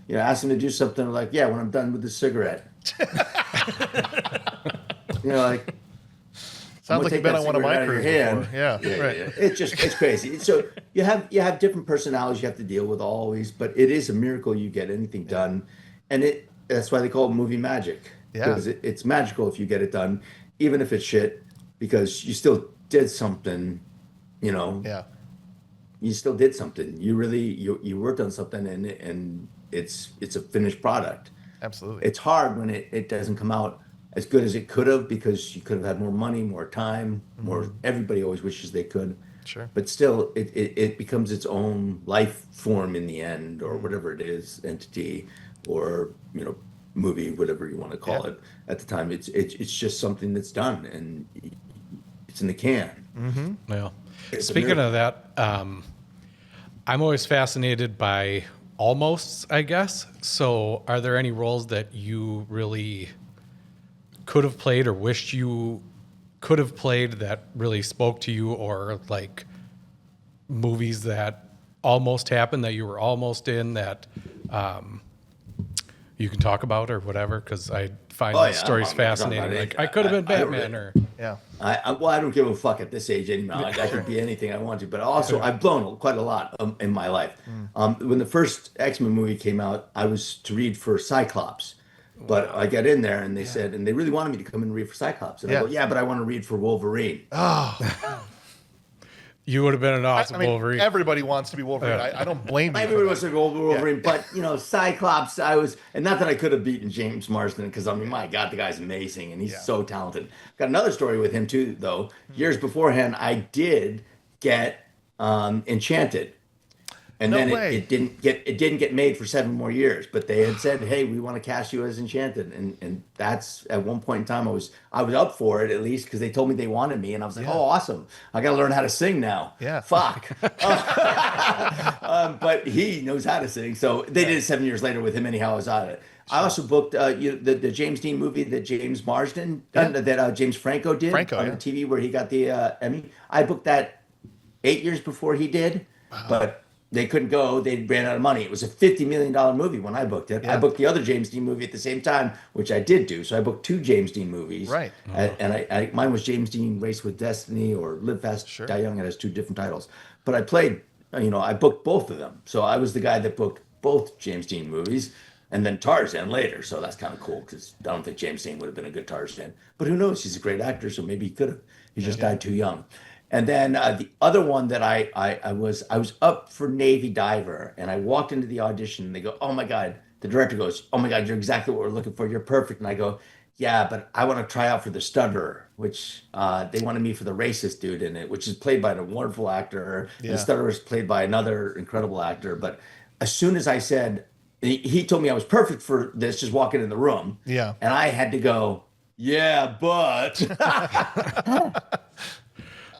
ask them to do something like, when I'm done with the cigarette. Sounds like you've been on one of my crews before. Yeah. It's crazy. So you have different personalities you have to deal with always, but it is a miracle you get anything done. And that's why they call it movie magic. Yeah. Because it's magical if you get it done, even if it's shit. Because you still did something, Yeah. You still did something. You really you worked on something, and it's a finished product. Absolutely. It's hard when it doesn't come out as good as it could have because you could have had more money, more time, more. Everybody always wishes they could. Sure. But still, it becomes its own life form in the end, or whatever it is, entity, or movie, whatever you want to call it. At the time, it's just something that's done and it's in the can. Yeah. Speaking of that, I'm always fascinated by almosts, I guess. So are there any roles that you really could have played or wished you could have played that really spoke to you, or like movies that almost happened that you were almost in that you can talk about or whatever? Because I find these stories fascinating. Like I could have been Batman or... Yeah. I don't give a fuck at this age anymore. I could be anything I want to, but also I've blown quite a lot in my life. When the first X-Men movie came out, I was to read for Cyclops, but I got in there and they said, and they really wanted me to come and read for Cyclops. And I go, but I want to read for Wolverine. Oh. You would have been an awesome I mean, Wolverine. everybody wants to be Wolverine. Yeah. I don't blame you. Everybody for wants that. to go Wolverine, but Cyclops, and not that I could have beaten James Marsden, because I mean, my God, the guy's amazing and he's so talented. Got another story with him too, though. Years beforehand, I did get Enchanted, and No then way. it didn't get made for 7 more years. But they had said, "Hey, we want to cast you as Enchanted," and that's at one point in time I was up for it, at least because they told me they wanted me, and I was like, "Oh, awesome! I got to learn how to sing now." Yeah. Fuck. But he knows how to sing, so they did it 7 years later with him. Anyhow, I was on it. I also booked the James Dean movie that James Marsden that James Franco did on yeah. TV, where he got the Emmy. I booked that 8 years before he did, but they couldn't go. They ran out of money. It was a $50 million movie when I booked it. Yeah. I booked the other James Dean movie at the same time, which I did do. So I booked 2 James Dean movies. Right. And mine was James Dean Race with Destiny or Live Fast, Sure. Die Young. It has 2 different titles. But I played, I booked both of them. So I was the guy that booked both James Dean movies and then Tarzan later. So that's kind of cool because I don't think James Dean would have been a good Tarzan. But who knows? He's a great actor, so maybe he could have. He just died too young. And then the other one that I was up for Navy diver, and I walked into the audition, and they go, "Oh my God!" The director goes, "Oh my God, you're exactly what we're looking for. You're perfect." And I go, "Yeah, but I want to try out for the stutterer," which they wanted me for the racist dude in it, which is played by a wonderful actor. And the stutterer is played by another incredible actor. But as soon as I said, he told me I was perfect for this, just walking in the room. Yeah. And I had to go, "Yeah, but."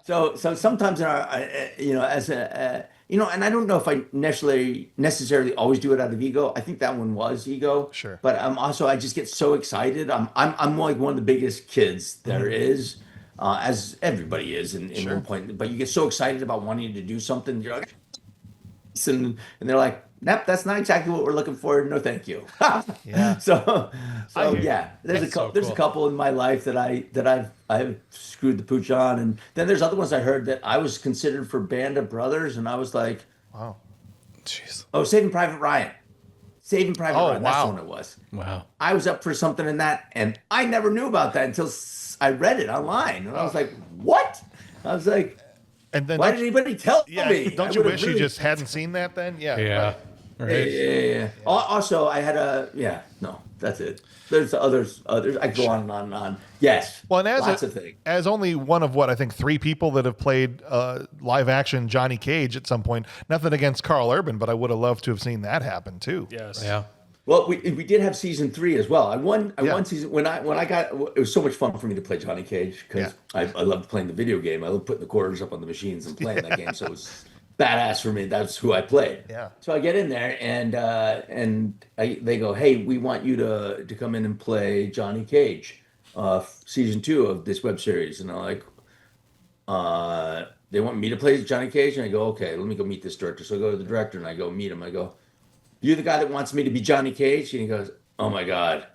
So sometimes in our, as a, and I don't know if I necessarily always do it out of ego. I think that one was ego. Sure. But I just get so excited. I'm like one of the biggest kids there is, as everybody is in one point. But you get so excited about wanting to do something. You're like, and they're like, "Nope, that's not exactly what we're looking for. No, thank you." Yeah. So yeah, there's That's a couple in my life that I've screwed the pooch on, and then there's other ones I heard that I was considered for Band of Brothers, and I was like, Wow. Jeez. "Oh, Saving Private Ryan." Saving Private Ryan. That's wow. the one it was. Wow. I was up for something in that, and I never knew about that until I read it online, and I was like, "What?" I was like, And then "Why did anybody tell me?" I don't you would've wish you really- just hadn't seen that then? Yeah. Yeah. Right. Yeah. Also, I had no, that's it. There's others. I go on and on and on. Yes. Well, and lots of things. as only one of I think 3 people that have played live action Johnny Cage at some point. Nothing against Carl Urban, but I would have loved to have seen that happen too. Yes. Yeah. Well, we did have season 3 as well. I won Yeah. season when I got. It was so much fun for me to play Johnny Cage because I loved playing the video game. I loved putting the quarters up on the machines and playing that game. So it was badass for me. That's who I played. Yeah. So I get in there and they go, "Hey, we want you to come in and play Johnny Cage, season 2 of this web series." And I'm like, they want me to play Johnny Cage, and I go, "Okay, let me go meet this director." So I go to the director and I go meet him. I go, "You're the guy that wants me to be Johnny Cage?" And he goes, "Oh my God,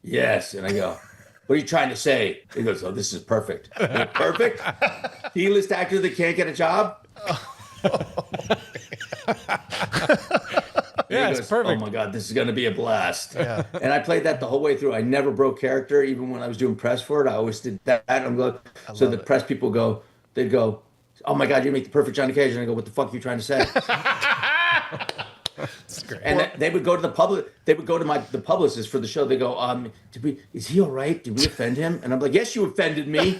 yes." And I go, "What are you trying to say?" He goes, "Oh, this is perfect." I go, "Perfect? D-list actor that can't get a job?" Yeah, He it's goes, perfect. "Oh my God, this is going to be a blast." Yeah. And I played that the whole way through. I never broke character, even when I was doing press for it. I always did that. I'm going, so the press people they'd go, "Oh my God, you make the perfect Johnny Cage." And I go, "What the fuck are you trying to say?" That's great. And they would go to the public. They would go to the publicist for the show. They go, "Is he all right? Did we offend him?" And I'm like, "Yes, you offended me."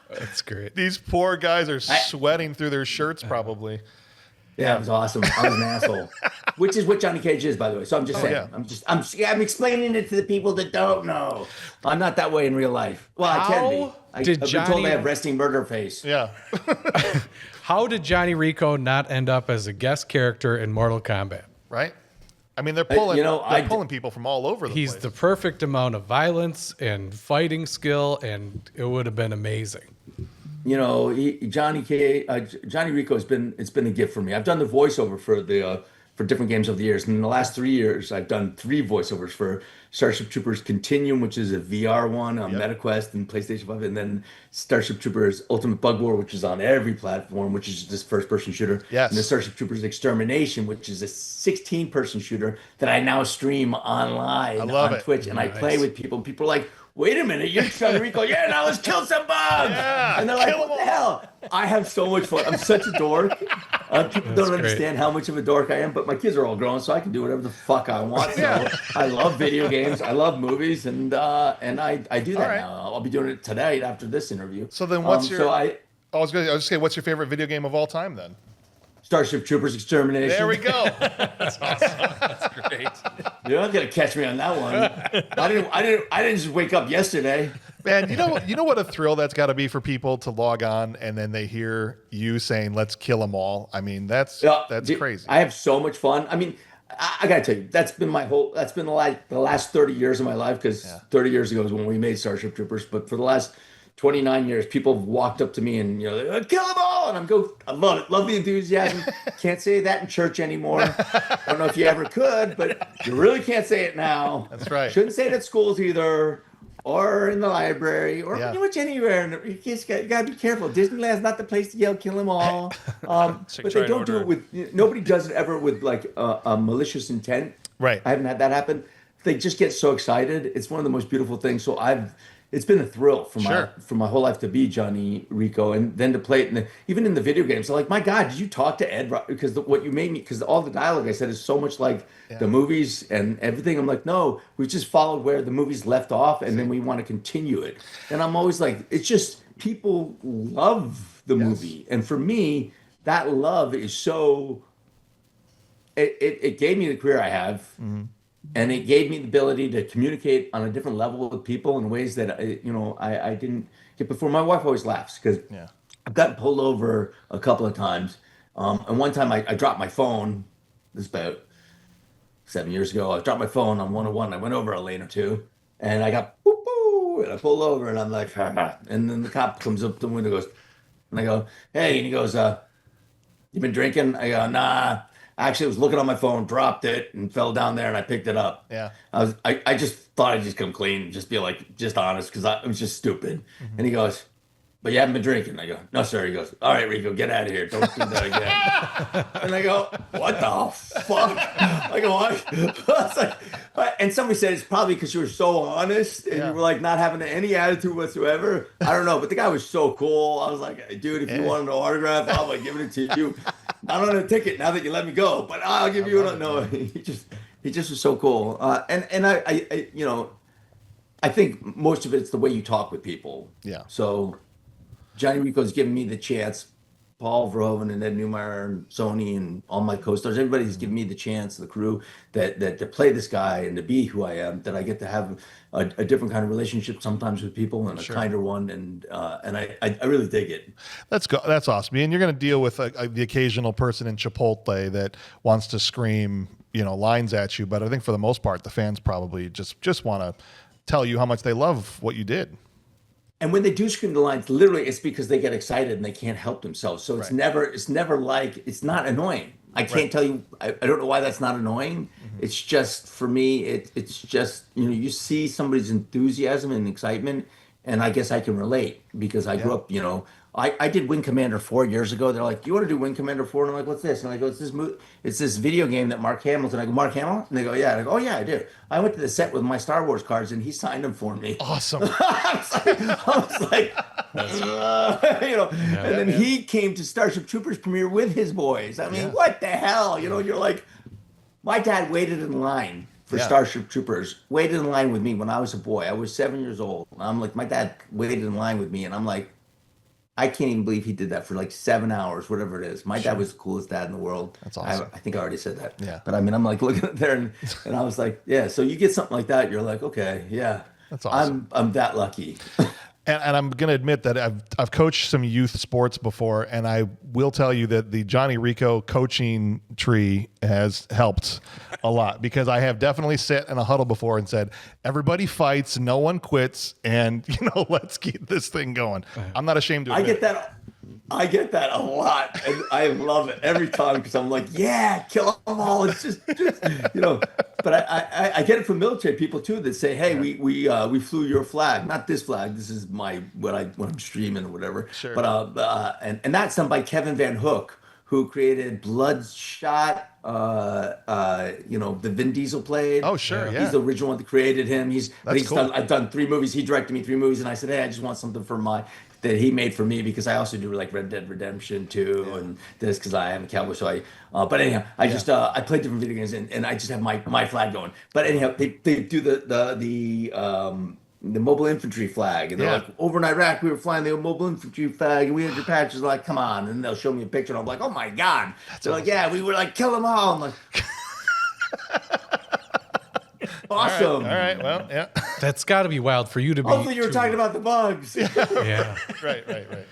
That's great. These poor guys are sweating through their shirts probably. Yeah, it was awesome. I was an asshole, which is what Johnny Cage is, by the way. So I'm just saying. yeah. I'm explaining it to the people that don't know. I'm not that way in real life. Well, I can be. I've been told Johnny- I have resting murder face. Yeah. How did Johnny Rico not end up as a guest character in Mortal Kombat? Right? I mean, they're pulling I- pulling people from all over the He's place. the perfect amount of violence and fighting skill, and it would have been amazing. Johnny Rico it's been a gift for me. I've done the voiceover for for different games over the years. And in the last 3 years, I've done 3 voiceovers for Starship Troopers Continuum, which is a VR one on MetaQuest and PlayStation 5, and then Starship Troopers Ultimate Bug War, which is on every platform, which is this first-person shooter. Yes. And the Starship Troopers Extermination, which is a 16-person shooter that I now stream online on Twitch, and I play with people. People are like, wait a minute, you're trying to Rico. Yeah, now let's kill some bugs. Yeah, and they're like, what the hell? I have so much fun. I'm such a dork. People don't understand how much of a dork I am, but my kids are all grown, so I can do whatever the fuck I want. So I love video games. I love movies, and I do that now. I'll be doing it today after this interview. So then what's your... I was going to say, what's your favorite video game of all time then? Starship Troopers Extermination. There we go. That's awesome. That's great. You're not gonna catch me on that one. I didn't just wake up yesterday. Man, you know what a thrill that's got to be for people to log on and then they hear you saying, "Let's kill them all." I mean, that's crazy. I have so much fun. I mean, I gotta tell you, that's been the last 30 years of my life, because 30 years ago is when we made Starship Troopers. But for the last 29 years, people have walked up to me and kill them all, and I love it, love the enthusiasm. Can't say that in church anymore. I don't know if you ever could, but you really can't say it now. That's right. Shouldn't say it at schools either, or in the library, or pretty much anywhere. And you gotta be careful. Disneyland's not the place to yell "kill them all," but they don't do it with. Nobody does it ever with like a malicious intent. Right. I haven't had that happen. They just get so excited. It's one of the most beautiful things. So it's been a thrill for my whole life to be Johnny Rico, and then to play it. Even in the video games, they're like, my God, did you talk to Ed? Because what you made me, because all the dialogue I said is so much like the movies and everything. I'm like, no, we just followed where the movies left off, and then we want to continue it. And I'm always like, it's just people love the movie, and for me, that love is so. It gave me the career I have. Mm-hmm. And it gave me the ability to communicate on a different level with people in ways that I didn't get before. My wife always laughs because I've gotten pulled over a couple of times. And one time I dropped my phone. This is about 7 years ago. I dropped my phone on 101. I went over a lane or two, and I got boop, boop, and I pulled over, and I'm like, and then the cop comes up to the window, goes, and I go, hey, and he goes, you been drinking? I go, nah. Actually, I was looking on my phone, dropped it, and fell down there, and I picked it up. Yeah. I just thought I'd just come clean and just be like, just honest, because I was just stupid. Mm-hmm. And he goes, but you haven't been drinking. I go, no, sir. He goes, all right, Rico, get out of here. Don't do that again. And I go, what the fuck? I go, what? I was like, and somebody said it's probably because you were so honest and you were like not having any attitude whatsoever. I don't know, but the guy was so cool. I was like, dude, if you want an autograph, I'll like giving it to you. Not on a ticket now that you let me go, but I'll give you an. No, he just was so cool. And I think most of it's the way you talk with people. Yeah. So Johnny Rico's given me the chance. Paul Verhoeven and Ed Neumeyer and Sony and all my co-stars, everybody's given me the chance, the crew, that to play this guy and to be who I am, that I get to have a different kind of relationship sometimes with people, and a kinder one, and I really dig it. That's awesome. And you're going to deal with the occasional person in Chipotle that wants to scream, lines at you, but I think for the most part, the fans probably just want to tell you how much they love what you did. And when they do scream the lines, literally, it's because they get excited and they can't help themselves. So it's never like, it's not annoying. I can't tell you, I don't know why that's not annoying. Mm-hmm. It's just, for me, it's just, you see somebody's enthusiasm and excitement, and I guess I can relate because I grew up, I did Wing Commander 4 years ago. They're like, do you want to do Wing Commander 4? And I'm like, what's this? And I go, it's this video game that Mark Hamill's. And I go, Mark Hamill? And they go, yeah. And I go, oh, yeah, I do. I went to the set with my Star Wars cards, and he signed them for me. Awesome. I was like, and then he came to Starship Troopers premiere with his boys. I mean, what the hell? You're like, my dad waited in line for Starship Troopers, waited in line with me when I was a boy. I was 7 years old. I'm like, my dad waited in line with me, and I'm like, I can't even believe he did that for like 7 hours, whatever it is. My dad was the coolest dad in the world. That's awesome. I think I already said that. Yeah. But I mean, I'm like looking at there and I was like, yeah. So you get something like that, you're like, okay, yeah. That's awesome. I'm that lucky. And I'm going to admit that I've coached some youth sports before, and I will tell you that the Johnny Rico coaching tree has helped a lot, because I have definitely sat in a huddle before and said, everybody fights, no one quits, and let's keep this thing going. I'm not ashamed to admit I get that. I get that a lot, and I love it every time because I'm like, yeah, kill them all. It's just you know. But I get it from military people too that say, hey, we flew your flag, not this flag. This is my when I'm streaming or whatever. Sure. But and that's done by Kevin Van Hook, who created Bloodshot. The Vin Diesel played. Oh, sure, yeah. He's the original one that created him. That's cool. I've done 3 movies. He directed me 3 movies, and I said, hey, I just want something that he made for me because I also do like Red Dead Redemption 2 and this because I am a cowboy. So but anyhow, I play different video games and I just have my flag going. But anyhow, they do the mobile infantry flag, and they're like, over in Iraq, we were flying the mobile infantry flag, and we had your patches. Like, come on, and they'll show me a picture, and I'm like, oh my god. They're like, yeah, we were like, kill them all. I'm like, awesome. All right. Well, yeah. That's got to be wild for you to be. Hopefully, you were talking about the bugs. Yeah. Right.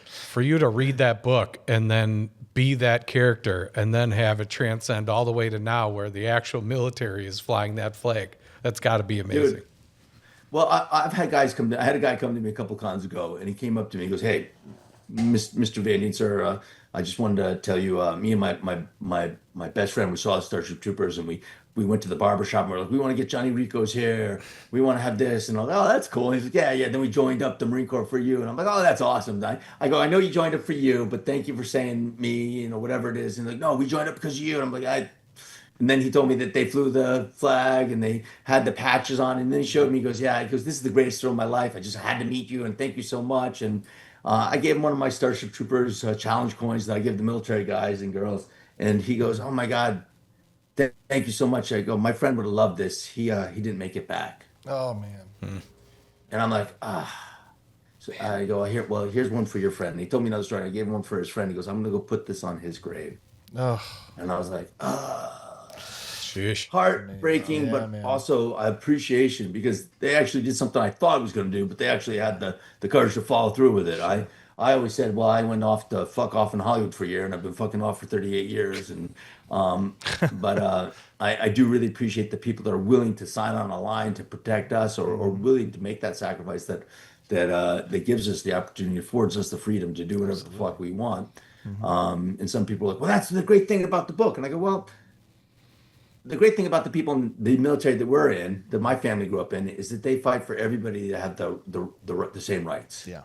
For you to read that book and then be that character and then have it transcend all the way to now where the actual military is flying that flag. That's got to be amazing. Dude. Well, I've had guys come. I had a guy come to me a couple cons ago, and he came up to me. He goes, "Hey, Mr. Van Dien, sir, I just wanted to tell you, me and my best friend, we saw Starship Troopers, and we went to the barber shop, and we're like, we want to get Johnny Rico's hair. We want to have this, and all. Oh, that's cool." And he's like, yeah. Then we joined up the Marine Corps for you, and I'm like, oh, that's awesome. I go, I know you joined up for you, but thank you for saying me, whatever it is. And like, no, we joined up because of you. And I'm like, And then he told me that they flew the flag and they had the patches on. And then he showed me, he goes, this is the greatest thrill of my life. I just had to meet you and thank you so much. And I gave him one of my Starship Troopers challenge coins that I give the military guys and girls. And he goes, oh my God, thank you so much. I go, my friend would have loved this. He didn't make it back. Oh, man. And I'm like, So I go, here's one for your friend. And he told me another story. I gave him one for his friend. He goes, I'm going to go put this on his grave. Oh. And I was like, Sheesh. heartbreaking, but also appreciation because they actually did something I thought I was going to do, but they actually had the courage to follow through with it. I always said, well, I went off to fuck off in Hollywood for a year, and I've been fucking off for 38 years. And but I do really appreciate the people that are willing to sign on a line to protect us, or willing to make that sacrifice that gives us the opportunity, affords us the freedom to do whatever the fuck we want. And some people are like, well, that's the great thing about the book. And I go, well, the great thing about the people in the military that we're in, that my family grew up in, is that they fight for everybody to have the same rights. Yeah.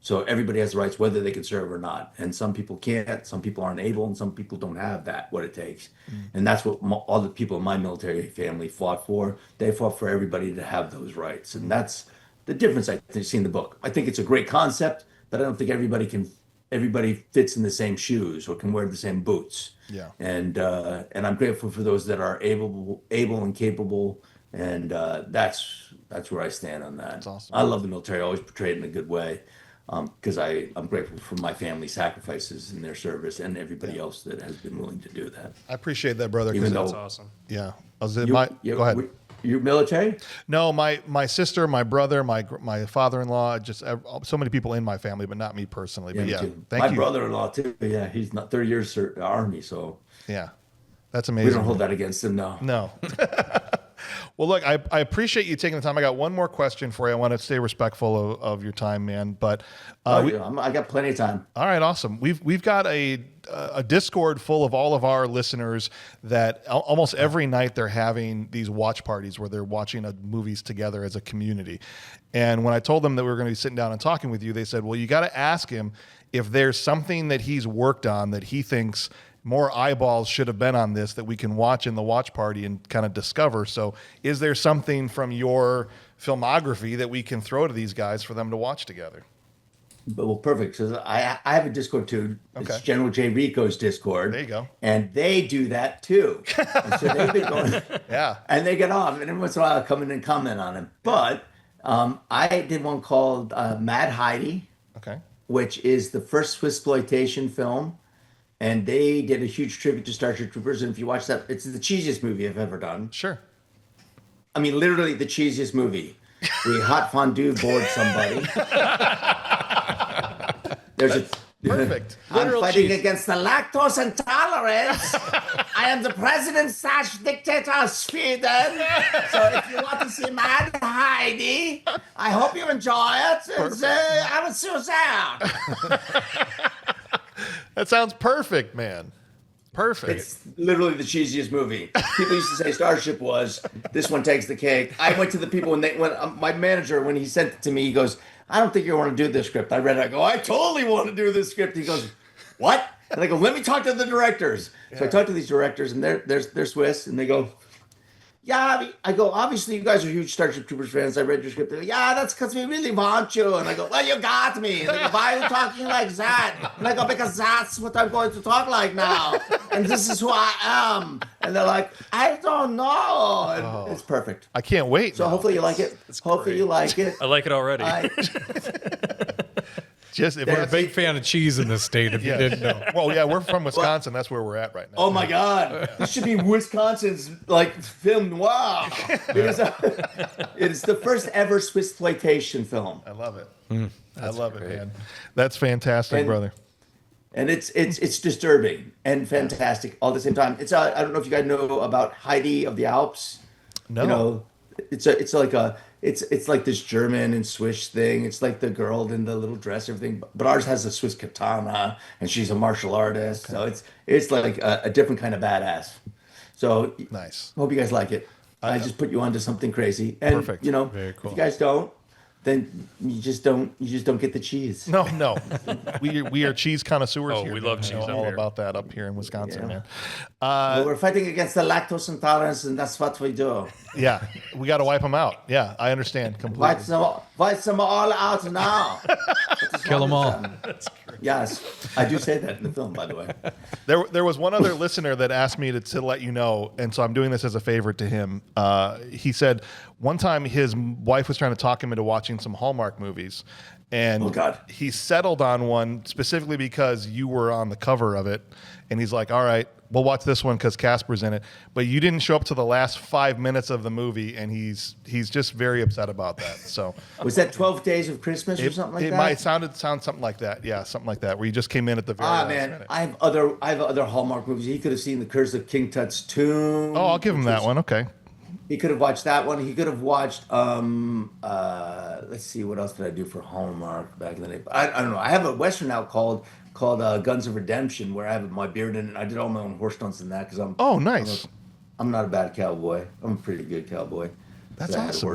So everybody has the rights, whether they can serve or not. And some people can't, some people aren't able, and some people don't have what it takes. And that's what all the people in my military family fought for. They fought for everybody to have those rights. And that's the difference I see in the book. I think it's a great concept, but I don't think everybody fits in the same shoes or can wear the same boots. Yeah. And I'm grateful for those that are able and capable. And that's where I stand on that. That's awesome. I love the military. I always portray it in a good way. Because I'm grateful for my family's sacrifices in their service and everybody else that has been willing to do that. I appreciate that, brother. Even though That's awesome. Yeah. Go ahead. You're military? No, my sister, my brother, my father-in-law, just so many people in my family, but not me personally. But yeah, thank you. My brother-in-law too. Yeah, he's not 30 years Army, so yeah, that's amazing. We don't hold that against him, no. No. Well, look, I appreciate you taking the time. I got one more question for you. I want to stay respectful of your time, man. But I got plenty of time. All right, awesome. We've got a Discord full of all of our listeners that almost every night they're having these watch parties where they're watching movies together as a community. And when I told them that we were going to be sitting down and talking with you, they said, well, you got to ask him if there's something that he's worked on that he thinks more eyeballs should have been on this that we can watch in the watch party and kind of discover. So is there something from your filmography that we can throw to these guys for them to watch together? Well, perfect. So I have a Discord too. Okay. It's General J. Rico's Discord. There you go. And they do that too. And so they've been going. Yeah. And they get off. And every once in a while I'll come in and comment on it. But I did one called Mad Heidi. Okay. Which is the first Swissploitation film. And they did a huge tribute to Starship Troopers. And if you watch that, it's the cheesiest movie I've ever done. Sure. I mean, literally the cheesiest movie. We hot fondue board somebody. Perfect. I'm fighting against the lactose intolerance. I am the president / dictator of Sweden. So if you want to see Mad Heidi, I hope you enjoy it. I will see you there. That sounds perfect, man. Perfect. It's literally the cheesiest movie. People used to say Starship was. This one takes the cake. I went to the people when my manager, when he sent it to me, he goes, I don't think you want to do this script. I read it. I go, I totally want to do this script. He goes, what? And I go, let me talk to the directors. So I talk to these directors, and they're Swiss, and they go, yeah. I go, obviously you guys are huge Starship Troopers fans. I read your script. They go, yeah, that's because we really want you. And I go, well, you got me. And they go, why are you talking like that? And I go, because that's what I'm going to talk like now. And this is who I am. And they're like, I don't know. And it's perfect. I can't wait. So now. hopefully you like it. Hopefully you like it. I like it already. Just if We're a we're big fan of cheese in this state, if you didn't know. Well, yeah, we're from Wisconsin. That's where we're at right now. Oh my God! This should be Wisconsin's film noir because it is the first ever Swiss exploitation film, I love it. I love it, man. That's fantastic, brother. and it's disturbing and fantastic all at the same time. It's I don't know if you guys know about Heidi of the Alps. No. You know, it's like this German and Swiss thing. It's like the girl in the little dress, everything. But ours has a Swiss katana, and she's a martial artist. So it's like a different kind of badass. So Nice. Hope you guys like it. I just put you onto something crazy. And Perfect. you know, Very cool. if you guys don't, then you just don't get the cheese. No. We are cheese connoisseurs Oh, here. we love man. cheese I know up all here. about that up here in Wisconsin, Yeah. man. But we're fighting against the lactose intolerance, and that's what we do. Yeah, we got to wipe them out. Yeah, I understand completely. Wipe them all out now. Kill them all. Yes, I do say that in the film, by the way. There was one other listener that asked me to let you know, and so I'm doing this as a favor to him. He said one time his wife was trying to talk him into watching some Hallmark movies, and Oh, God. he settled on one specifically because you were on the cover of it, and he's like, all right, we'll watch this one because Casper's in it, but you didn't show up to the last 5 minutes of the movie, and he's just very upset about that. So Was that 12 Days of Christmas or something like it that? might sound something like that. Yeah, something like that, where you just came in at the very last Man, minute. I have other Hallmark movies. He could have seen The Curse of King Tut's Tomb. Oh, I'll give him that one. Okay. He could have watched that one. He could have watched. Let's see, what else did I do for Hallmark back in the day? I don't know. I have a Western out called Guns of Redemption, where I have my beard in it. I did all my own horse stunts in that because I'm. Oh, nice. I'm not a bad cowboy. I'm a pretty good cowboy. That's I had awesome,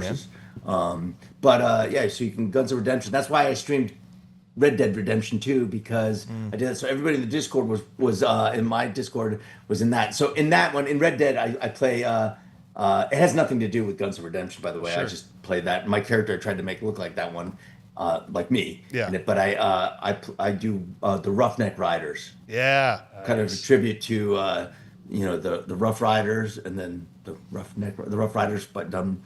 man. horses. Yeah, so you can Guns of Redemption. That's why I streamed Red Dead Redemption 2 because I did that. So everybody in the Discord was in my Discord was in that. So in that one, in Red Dead, I play. It has nothing to do with Guns of Redemption, by the way. I just played that. My character I tried to make look like that one, like me. Yeah. But I do the Roughneck Riders, Yeah. kind of a tribute to the Rough Riders, and then the Rough Riders, but done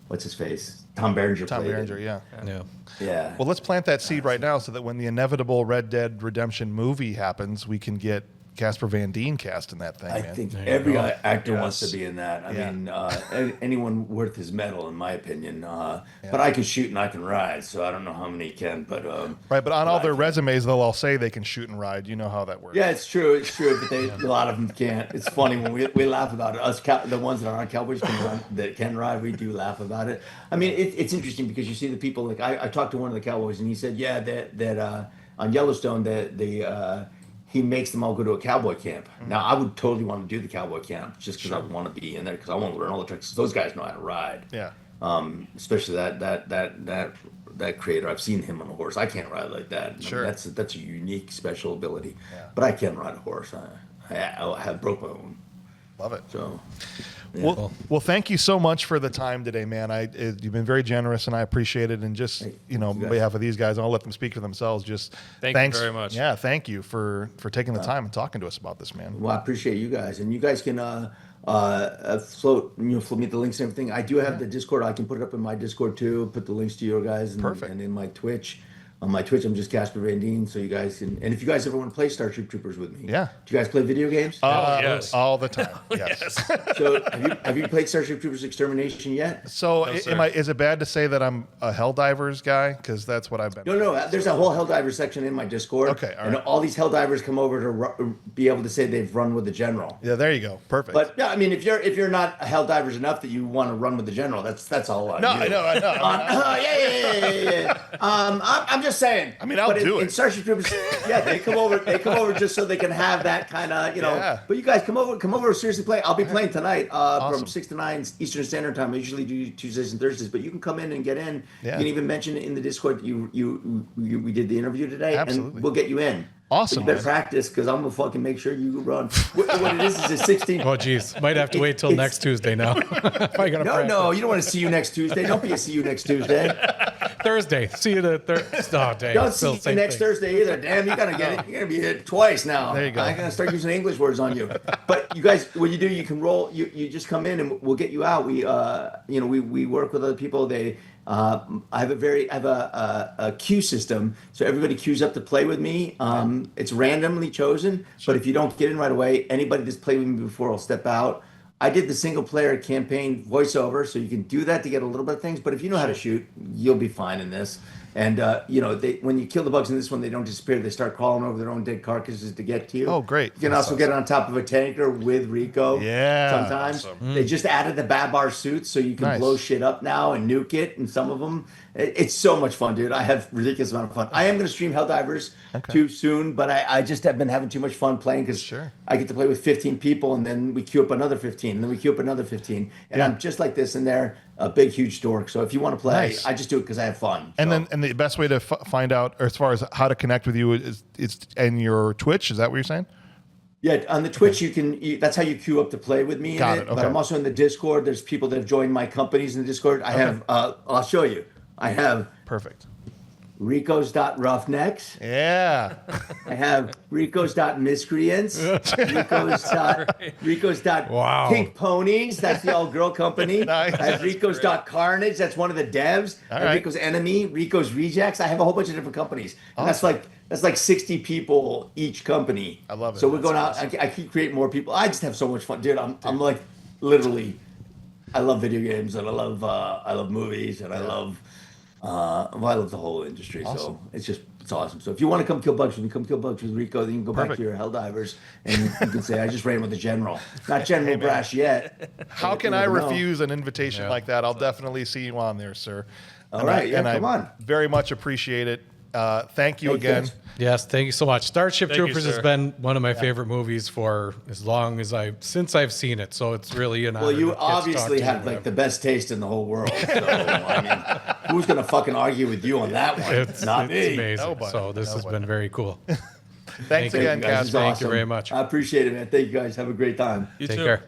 what's his face? Tom Berenger. Tom played it. Berenger, yeah. Yeah. Yeah. Well, let's plant that seed right now so that when the inevitable Red Dead Redemption movie happens, we can get Casper Van Dien cast in that thing, I man. think you every go. actor wants Yes. to be in that. I Yeah. mean, anyone worth his medal, in my opinion. But I can shoot and I can ride, so I don't know how many can. But Right, but on all I their can. resumes, they'll all say they can shoot and ride. You know how that works. yeah, it's true. But a lot of them can't. It's funny when we laugh about it. Us, the ones that aren't cowboys that can ride, we do laugh about it. I mean, it's interesting because you see the people. Like I talked to one of the cowboys, and he said, yeah, that on Yellowstone, he makes them all go to a cowboy camp. Now, I would totally want to do the cowboy camp just because I want to be in there because I want to learn all the tricks. Those guys know how to ride. Yeah. Especially that creator. I've seen him on a horse. I can't ride like that. I mean, Sure. that's a unique special ability. Yeah. But I can ride a horse. I have broke my own. Love it. So Well, thank you so much for the time today, man. You've been very generous, and I appreciate it. And just on guys. behalf of these guys, I'll let them speak for themselves. Just Thank you thanks very much. Yeah, thank you for taking the time and talking to us about this, man. well, I appreciate you guys, and you guys can float me the links and everything. I do have the Discord. I can put it up in my Discord too. Put the links to your guys, Perfect. and in my Twitch. On my Twitch, I'm just Casper Van Dien, so you guys can. And if you guys ever want to play Starship Troopers with me, Yeah. Do you guys play video games? yes. All the time. Yes. So have you played Starship Troopers Extermination yet? So, sir. is it bad to say that I'm a Helldivers guy? Because that's what I've been. No. There's a whole Helldivers section in my Discord. Okay, all and right. all these Helldivers come over to be able to say they've run with the general. Yeah, there you go. Perfect. But yeah, I mean, if you're not Helldivers enough that you want to run with the general, that's all on no, you. I know. Yeah. I'm just saying. I mean, I'll but do in it. Starship Troopers, yeah, they come over. They come over just so they can have that kind of, Yeah. But you guys come over, seriously play. I'll be playing tonight Awesome. from 6 to 9 Eastern Standard Time. I usually do Tuesdays and Thursdays, but you can come in and get in. Yeah. You can even mention in the Discord we did the interview today, Absolutely. and we'll get you in. Awesome, But you better man. practice because I'm gonna fucking make sure you run. What it is a 16. Oh, geez. Might have to wait till It's- next Tuesday now. If I gotta No, practice. no, you don't want to see you next Tuesday. Don't be a see you next Tuesday. Thursday. See you the Thursday. Oh, dang. Don't Still see you same next thing. Thursday either. Damn, you gotta get it. You're gonna be hit twice now. There you go. I'm gonna start using English words on you. But you guys, what you do, you can roll. You just come in and we'll get you out. We work with other people. I have a queue system, so everybody queues up to play with me. It's randomly chosen, but if you don't get in right away, anybody that's played with me before will step out. I did the single player campaign voiceover, so you can do that to get a little bit of things. But if you know how to shoot, you'll be fine in this. And when you kill the bugs in this one, they don't disappear. They start crawling over their own dead carcasses to get to you. Oh, great. You can That's also get on top of a tanker with Rico. Yeah. Sometimes they just added the Babar suits, so you can Nice. blow shit up now and nuke it. And some of them, it's so much fun, dude. I have ridiculous amount of fun. I am going to stream Helldivers too soon, but I just have been having too much fun playing because Sure. I get to play with 15 people, and then we queue up another 15, and then we queue up another 15, and Yeah. I'm just like this, and they're a big, huge dork. So if you want to play, Nice. I just do it because I have fun. And So- then, and the best way to find out, or as far as how to connect with you, is and your Twitch. Is that what you're saying? Yeah, on the Twitch, that's how you queue up to play with me. Got in it, But okay. I'm also in the Discord. There's people that have joined my companies in the Discord. I have, I'll show you. I have Perfect. Ricos.Roughnecks. Yeah. I have Ricos.Miscreants. Ricos. Wow. Pink Ponies. That's the all girl company. Nice. I have Ricos.Carnage. That's one of the devs. I have right. Rico's Enemy. Rico's Rejects. I have a whole bunch of different companies. And that's like 60 people each company. I love it. So we're going out. I keep creating more people. I just have so much fun, dude. I'm like literally. I love video games and I love movies and I love the whole industry. Awesome. So it's awesome. So if you want to come kill bugs with me, come kill bugs with Rico. Then you can go back Perfect. to your Helldivers and you can say I just ran with the general, not General Brash yet. How can You I never know. refuse an invitation Yeah. like that? I'll definitely see you on there, sir. All right, yeah, come on. Very much appreciate it. Thank you Hey, again. thanks. Yes, thank you so much. Starship Thank you, Troopers has sir. been one of my favorite movies for as long as since I've seen it. So it's really an honor. Well, to you get to talk obviously to have you. like the best taste in the whole world. So I mean, who's gonna fucking argue with you on that one? It's Not me. amazing. Nobody. So this has been very cool. Thanks Thank you, again, guys. This is Casper. Thank you awesome. very much. I appreciate it, man. Thank you guys. Have a great time. You Take too. care.